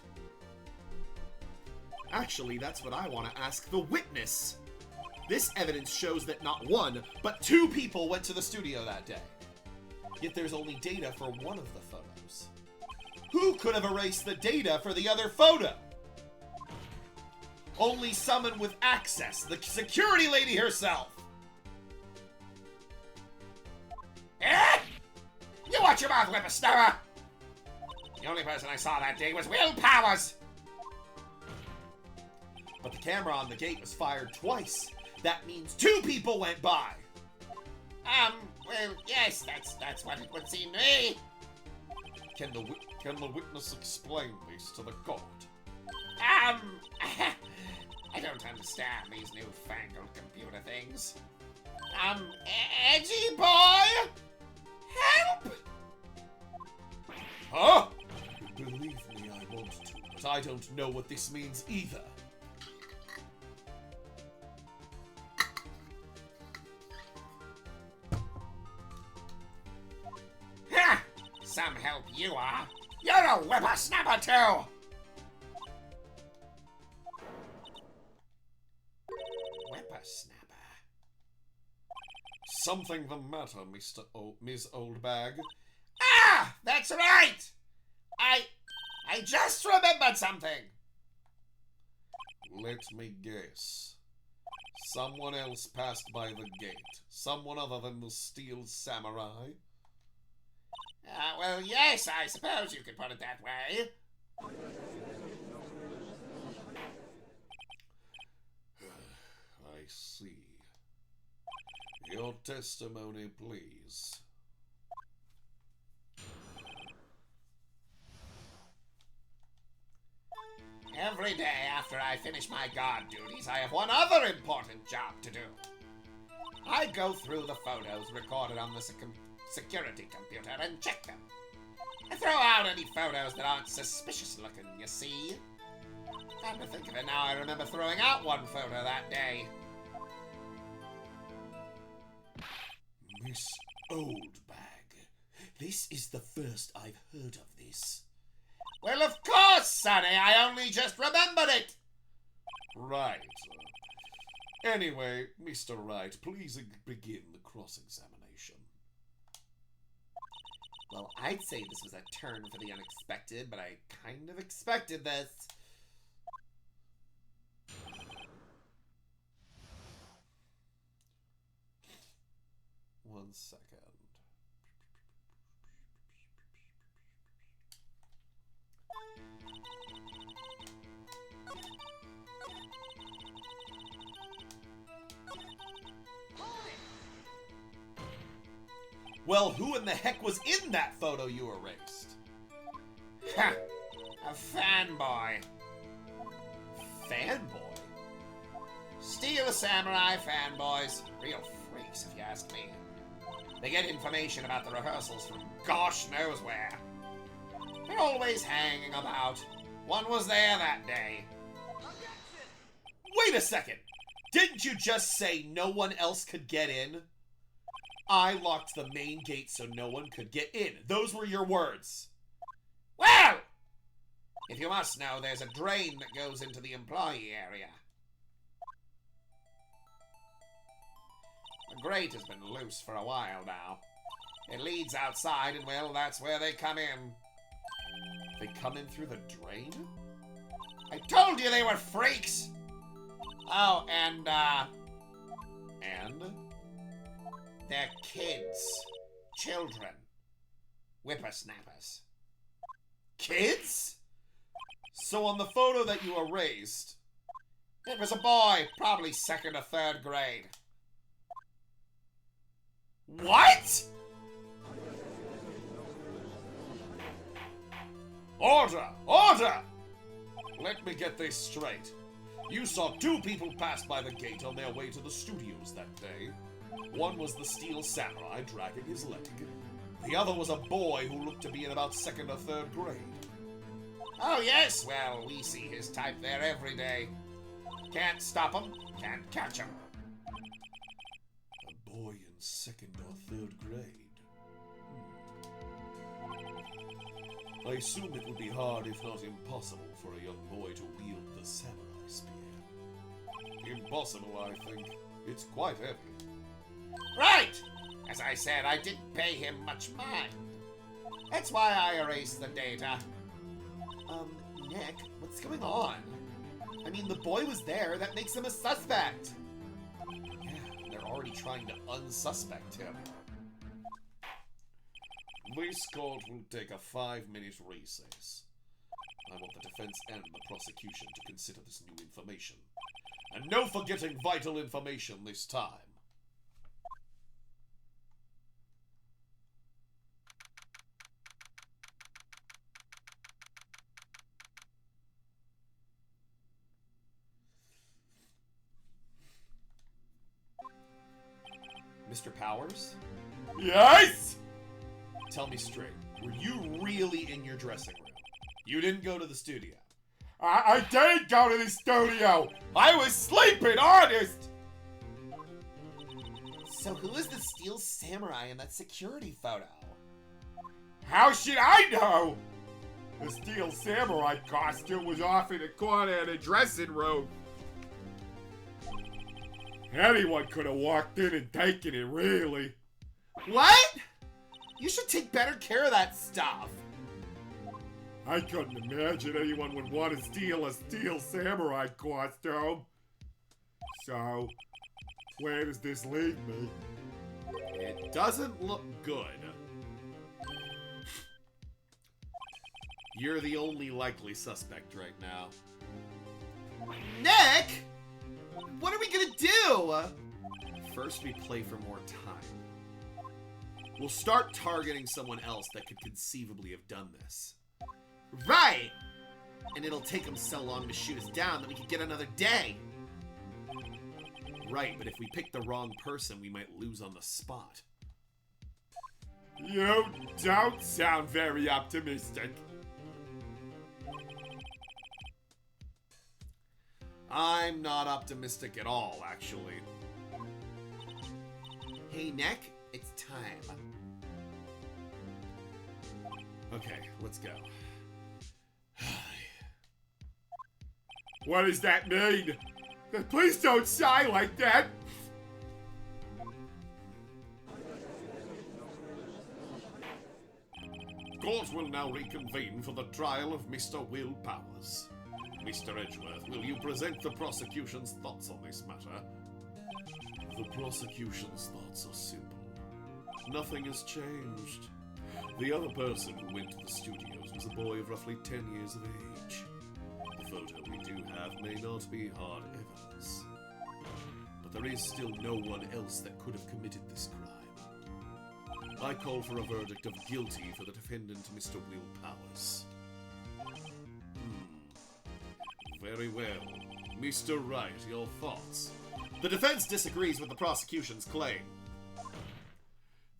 Actually, that's what I want to ask the witness. This evidence shows that not 1, but 2 people went to the studio that day. Yet there's only data for one of the photos. Who could have erased the data for the other photo? Only someone with access, the security lady herself. Eh? You watch your mouth, whippersnapper! The only person I saw that day was Will Powers! But the camera on the gate was fired twice. That means 2 people went by. Well, yes, that's what it would seem to me. Can the witness explain this to the court? I don't understand these newfangled computer things. Edgy boy? Help! Huh? Believe me, I want to, but I don't know what this means either. Ha! Some help you are. You're a whippersnapper too! Whippersnapper? Something the matter, Ms. Oldbag? Ah! That's right! I just remembered something! Let me guess. Someone else passed by the gate. Someone other than the Steel Samurai? Well, yes, I suppose you could put it that way. I see. Your testimony, please. Every day after I finish my guard duties, I have one other important job to do. I go through the photos recorded on the security computer and check them. I throw out any photos that aren't suspicious looking, you see. Time to think of it now, I remember throwing out one photo that day. Miss Oldbag, this is the first I've heard of this. Well, of course, Sonny, I only just remembered it! Right. Anyway, Mr. Wright, please begin the cross-examination. Well, I'd say this was a turn for the unexpected, but I kind of expected this. One second. Well, who in the heck was in that photo you erased? Ha! A fanboy. Fanboy? Steel Samurai fanboys. Real freaks, if you ask me. They get information about the rehearsals from gosh knows where. They're always hanging about. One was there that day. Wait a second! Didn't you just say no one else could get in? I locked the main gate so no one could get in. Those were your words. Well! If you must know, there's a drain that goes into the employee area. The grate has been loose for a while now. It leads outside, and well, that's where they come in. They come in through the drain? I told you they were freaks! Oh, and, And? they're kids. Children. Whippersnappers. Kids? So on the photo that you erased, It was a boy, probably 2nd or 3rd grade. what? Order! Order! Let me get this straight. You saw 2 people pass by the gate on their way to the studios that day. One was the Steel Samurai dragging his leg. The other was a boy who looked to be in about 2nd or 3rd grade. Oh, yes? Well, we see his type there every day. Can't stop him, can't catch him. A boy in 2nd or 3rd grade. I assume it would be hard, if not impossible, for a young boy to wield the samurai spear. Impossible, I think. It's quite heavy. Right! As I said, I didn't pay him much mind. That's why I erased the data. Nick, what's going on? I mean, the boy was there. That makes him a suspect. Yeah, they're already trying to unsuspect him. This court will take a 5-minute recess. I want the defense and the prosecution to consider this new information. And no forgetting vital information this time. Mr. Powers? Yes? Tell me straight, were you really in your dressing room? You didn't go to the studio? I did go to the studio. I was sleeping, honest. So who is the Steel Samurai in that security photo? How should I know? The Steel Samurai costume was off in the corner of the dressing room. Anyone could have walked in and taken it, really. What? You should take better care of that stuff. I couldn't imagine anyone would want to steal a Steel Samurai costume. So, where does this leave me? It doesn't look good. You're the only likely suspect right now. Nick! What are we gonna do? First, we play for more time. We'll start targeting someone else that could conceivably have done this. Right! And it'll take them so long to shoot us down that we could get another day. Right, but if we pick the wrong person, we might lose on the spot. You don't sound very optimistic. I'm not optimistic at all, actually. Hey, Nick, it's time. Okay, let's go. What does that mean? Please don't sigh like that. Court will now reconvene for the trial of Mr. Will Powers. Mr. Edgeworth, will you present the prosecution's thoughts on this matter? The prosecution's thoughts are simple. Nothing has changed. The other person who went to the studios was a boy of roughly 10 years of age. The photo we do have may not be hard evidence, but there is still no one else that could have committed this crime. I call for a verdict of guilty for the defendant, Mr. Will Powers. Very well. Mr. Wright, your thoughts? The defense disagrees with the prosecution's claim.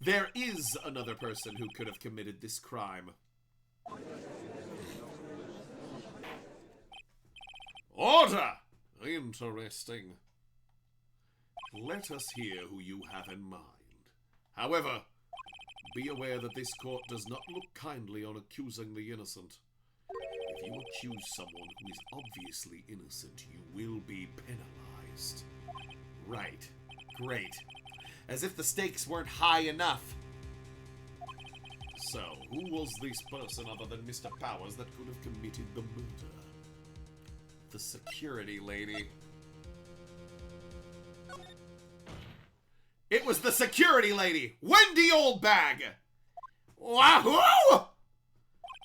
There is another person who could have committed this crime. Order! Interesting. Let us hear who you have in mind. However, be aware that this court does not look kindly on accusing the innocent. If you accuse someone who is obviously innocent, you will be penalized. Right. Great. As if the stakes weren't high enough. So, who was this person other than Mr. Powers that could have committed the murder? The security lady. It was the security lady, Wendy Oldbag! Wahoo!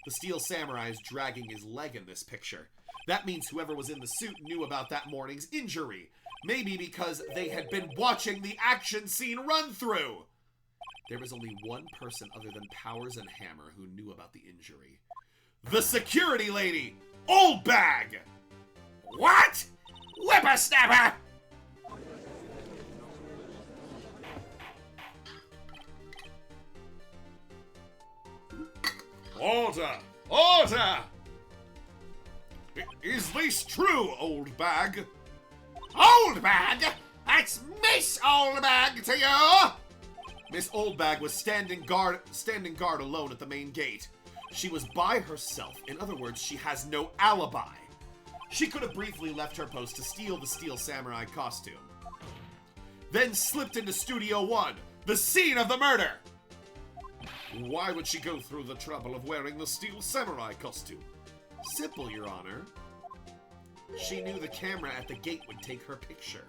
The Steel Samurai is dragging his leg in this picture. That means whoever was in the suit knew about that morning's injury. Maybe because they had been watching the action scene run through. There was only one person other than Powers and Hammer who knew about the injury. The security lady, Oldbag! What? Whippersnapper! Order! Order! Is this true, Oldbag? Oldbag? That's Miss Oldbag to you! Miss Oldbag was standing guard alone at the main gate. She was by herself. In other words, she has no alibi. She could have briefly left her post to steal the Steel Samurai costume. Then slipped into Studio 1, the scene of the murder! Why would she go through the trouble of wearing the Steel Samurai costume? Simple, Your Honor. She knew the camera at the gate would take her picture.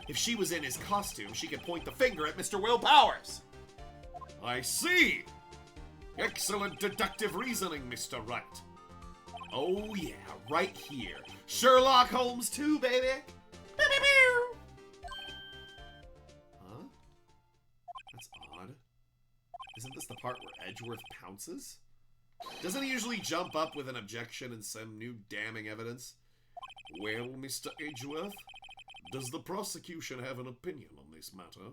If she was in his costume, she could point the finger at Mr. Will Powers. I see! Excellent deductive reasoning, Mr. Wright. Oh yeah, right here. Sherlock Holmes too, baby! Huh? That's odd. Isn't this the part where Edgeworth pounces? Doesn't he usually jump up with an objection and some new damning evidence? Well, Mr. Edgeworth, does the prosecution have an opinion on this matter?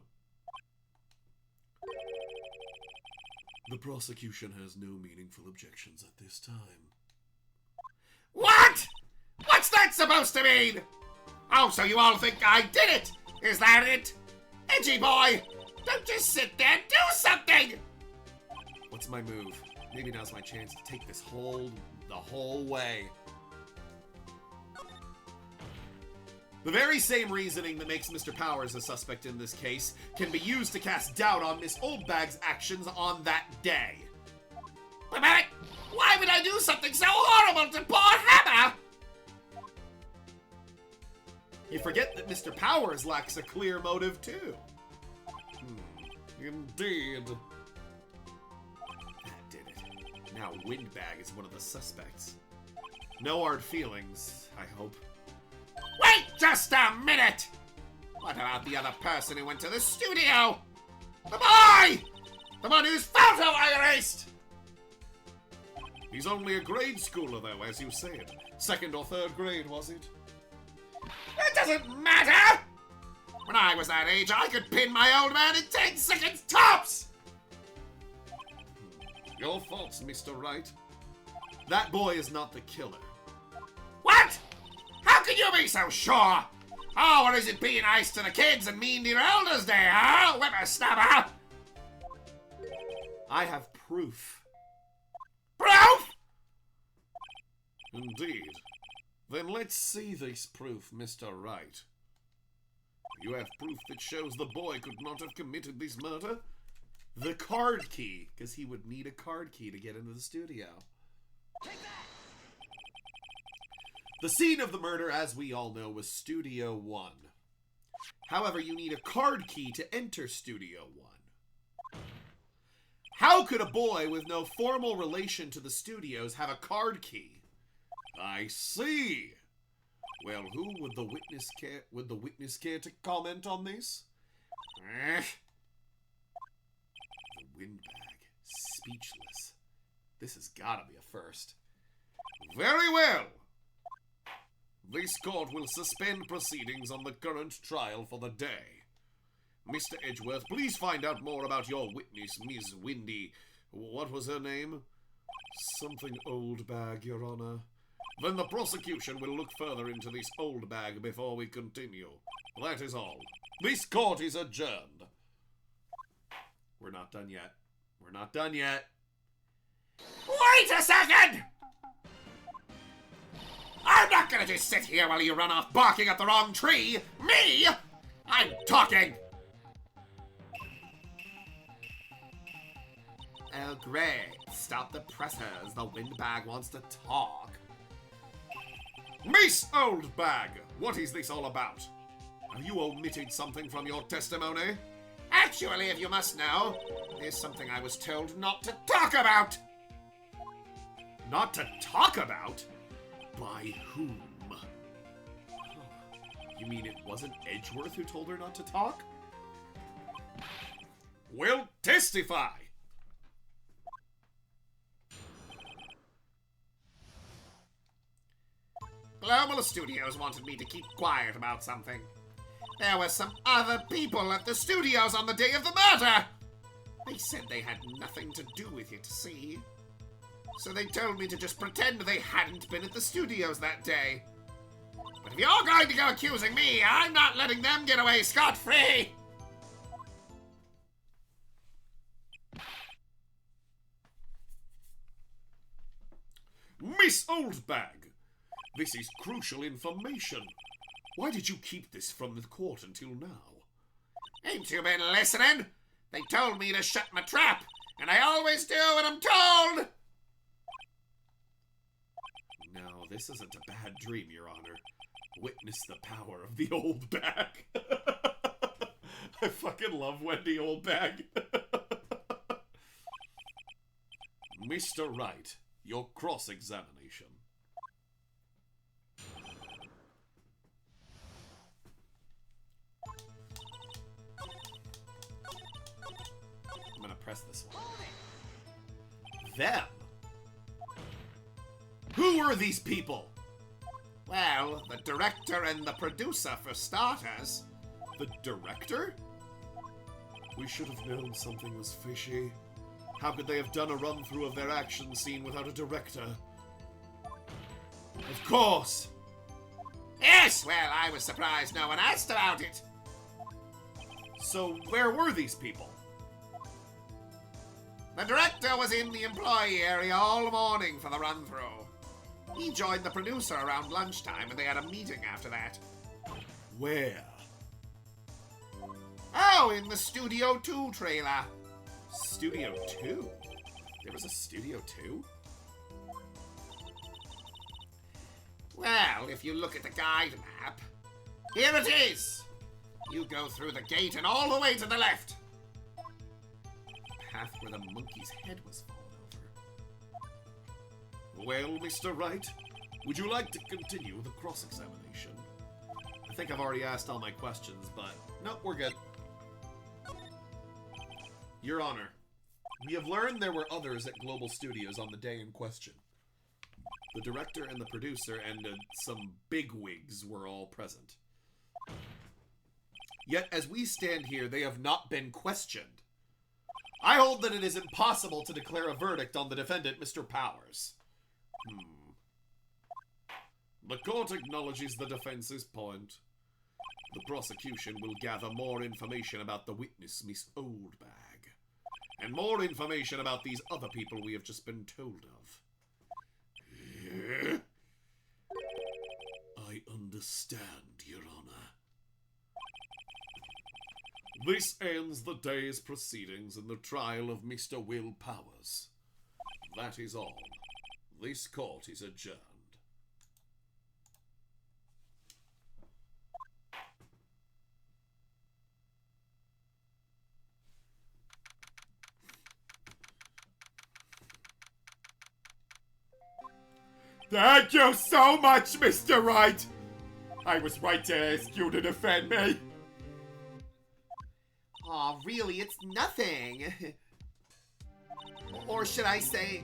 The prosecution has no meaningful objections at this time. What? What's that supposed to mean? Oh, so you all think I did it? Is that it? Edgy boy, don't just sit there, do something! What's my move? Maybe now's my chance to take this the whole way. The very same reasoning that makes Mr. Powers a suspect in this case can be used to cast doubt on Miss Oldbag's actions on that day. But why would I do something so horrible to poor Hammer? You forget that Mr. Powers lacks a clear motive, too. Indeed. That did it. Now Windbag is one of the suspects. No hard feelings, I hope. Wait just a minute! What about the other person who went to the studio? The boy! The one whose photo I erased! He's only a grade schooler, though, as you said. 2nd or 3rd grade, was it? It doesn't matter! When I was that age, I could pin my old man in 10 seconds tops! Your thoughts, Mr. Wright? That boy is not the killer. What? How can you be so sure? Oh, or is it being nice to the kids and mean to your elders there, huh? Whippersnapper! I have proof. Proof? Indeed. Then let's see this proof, Mr. Wright. You have proof that shows the boy could not have committed this murder? The card key, because he would need a card key to get into the studio. The scene of the murder, as we all know, was Studio 1. However, you need a card key to enter Studio 1. How could a boy with no formal relation to the studios have a card key? I see. Well, who would the witness care to comment on this? The Windbag, speechless. This has got to be a first. Very well. This court will suspend proceedings on the current trial for the day. Mr. Edgeworth, please find out more about your witness, Miss Windy. What was her name? Something Oldbag, Your Honor. Then the prosecution will look further into this Oldbag before we continue. That is all. This court is adjourned. We're not done yet. We're not done yet. Wait a second! I'm not gonna just sit here while you run off barking at the wrong tree! Me? I'm talking! Oh, great. Stop the presses. The windbag wants to talk. Miss Oldbag, what is this all about? Have you omitted something from your testimony? Actually, if you must know, there's something I was told not to talk about! Not to talk about? By whom? You mean it wasn't Edgeworth who told her not to talk? Will testify! Global Studios wanted me to keep quiet about something. There were some other people at the studios on the day of the murder! They said they had nothing to do with it, see? So they told me to just pretend they hadn't been at the studios that day. But if you're going to go accusing me, I'm not letting them get away scot-free! Miss Oldbag, this is crucial information. Why did you keep this from the court until now? Ain't you been listening? They told me to shut my trap, and I always do what I'm told! No, this isn't a bad dream, Your Honor. Witness the power of the Oldbag. I fucking love Wendy Oldbag. Mr. Wright, your cross-examination. I'm gonna press this one. Them? Who are these people? Well, the director and the producer, for starters. The director? We should have known something was fishy. How could they have done a run-through of their action scene without a director? Of course! Yes, well, I was surprised no one asked about it. So, where were these people? The director was in the employee area all morning for the run-through. He joined the producer around lunchtime, and they had a meeting after that. Where? Oh, in the Studio 2 trailer. Studio 2? There was a Studio 2? Well, if you look at the guide map, here it is. You go through the gate and all the way to the left. The path where the monkey's head was fallen over. Well, Mr. Wright, Would you like to continue the cross-examination? I think I've already asked all my questions, but nope, we're good. Your Honor, we have learned there were others at Global Studios on the day in question. The director and the producer and some bigwigs were all present. Yet, as we stand here, they have not been questioned. I hold that it is impossible to declare a verdict on the defendant, Mr. Powers. the court acknowledges the defense's point. The prosecution will gather more information about the witness, Miss Oldbag, and more information about these other people we have just been told of. I understand, Your Honor. This ends the day's proceedings in the trial of Mr. Will Powers. That is all. This court is adjourned. Thank you so much, Mr. Wright! I was right to ask you to defend me. Aw, really, it's nothing. Or should I say...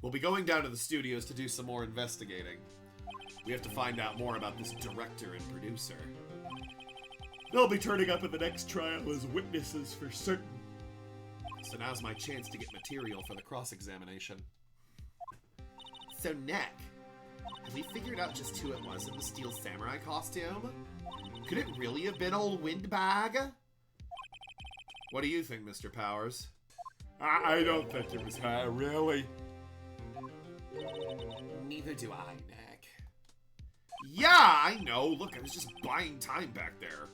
We'll be going down to the studios to do some more investigating. We have to find out more about this director and producer. They'll be turning up at the next trial as witnesses for certain. So now's my chance to get material for the cross-examination. So, Nick, have we figured out just who it was in the Steel Samurai costume? Could it really have been old Windbag? What do you think, Mr. Powers? I don't think it was her, really. Neither do I, Nick. Yeah, I know. Look, I was just buying time back there.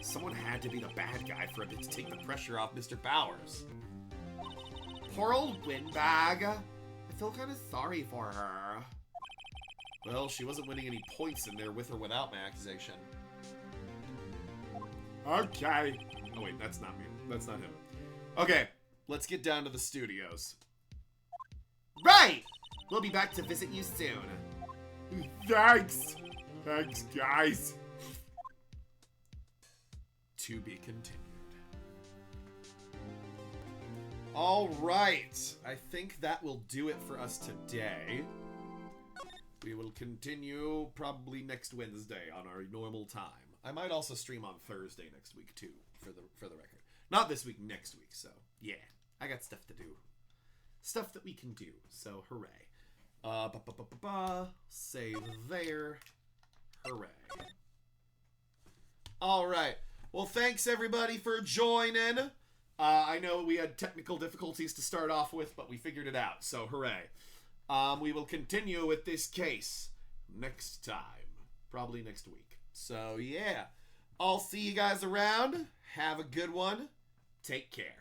Someone had to be the bad guy for a bit to take the pressure off Mr. Powers. Poor old Windbag. I feel kind of sorry for her. Well, she wasn't winning any points in there with or without my accusation. Okay. Oh wait, that's not me. That's not him. Okay, let's get down to the studios. Right! We'll be back to visit you soon. Thanks. Thanks, guys. To be continued. All right, I think that will do it for us today. We will continue probably next Wednesday on our normal time. I might also stream on Thursday next week too, for the record. Not this week, next week. So yeah, I got stuff to do, stuff that we can do. So hooray! Save there. Hooray! All right. Well, thanks everybody for joining. I know we had technical difficulties to start off with, but we figured it out. So hooray! We will continue with this case next time, probably next week. So yeah, I'll see you guys around. Have a good one. Take care.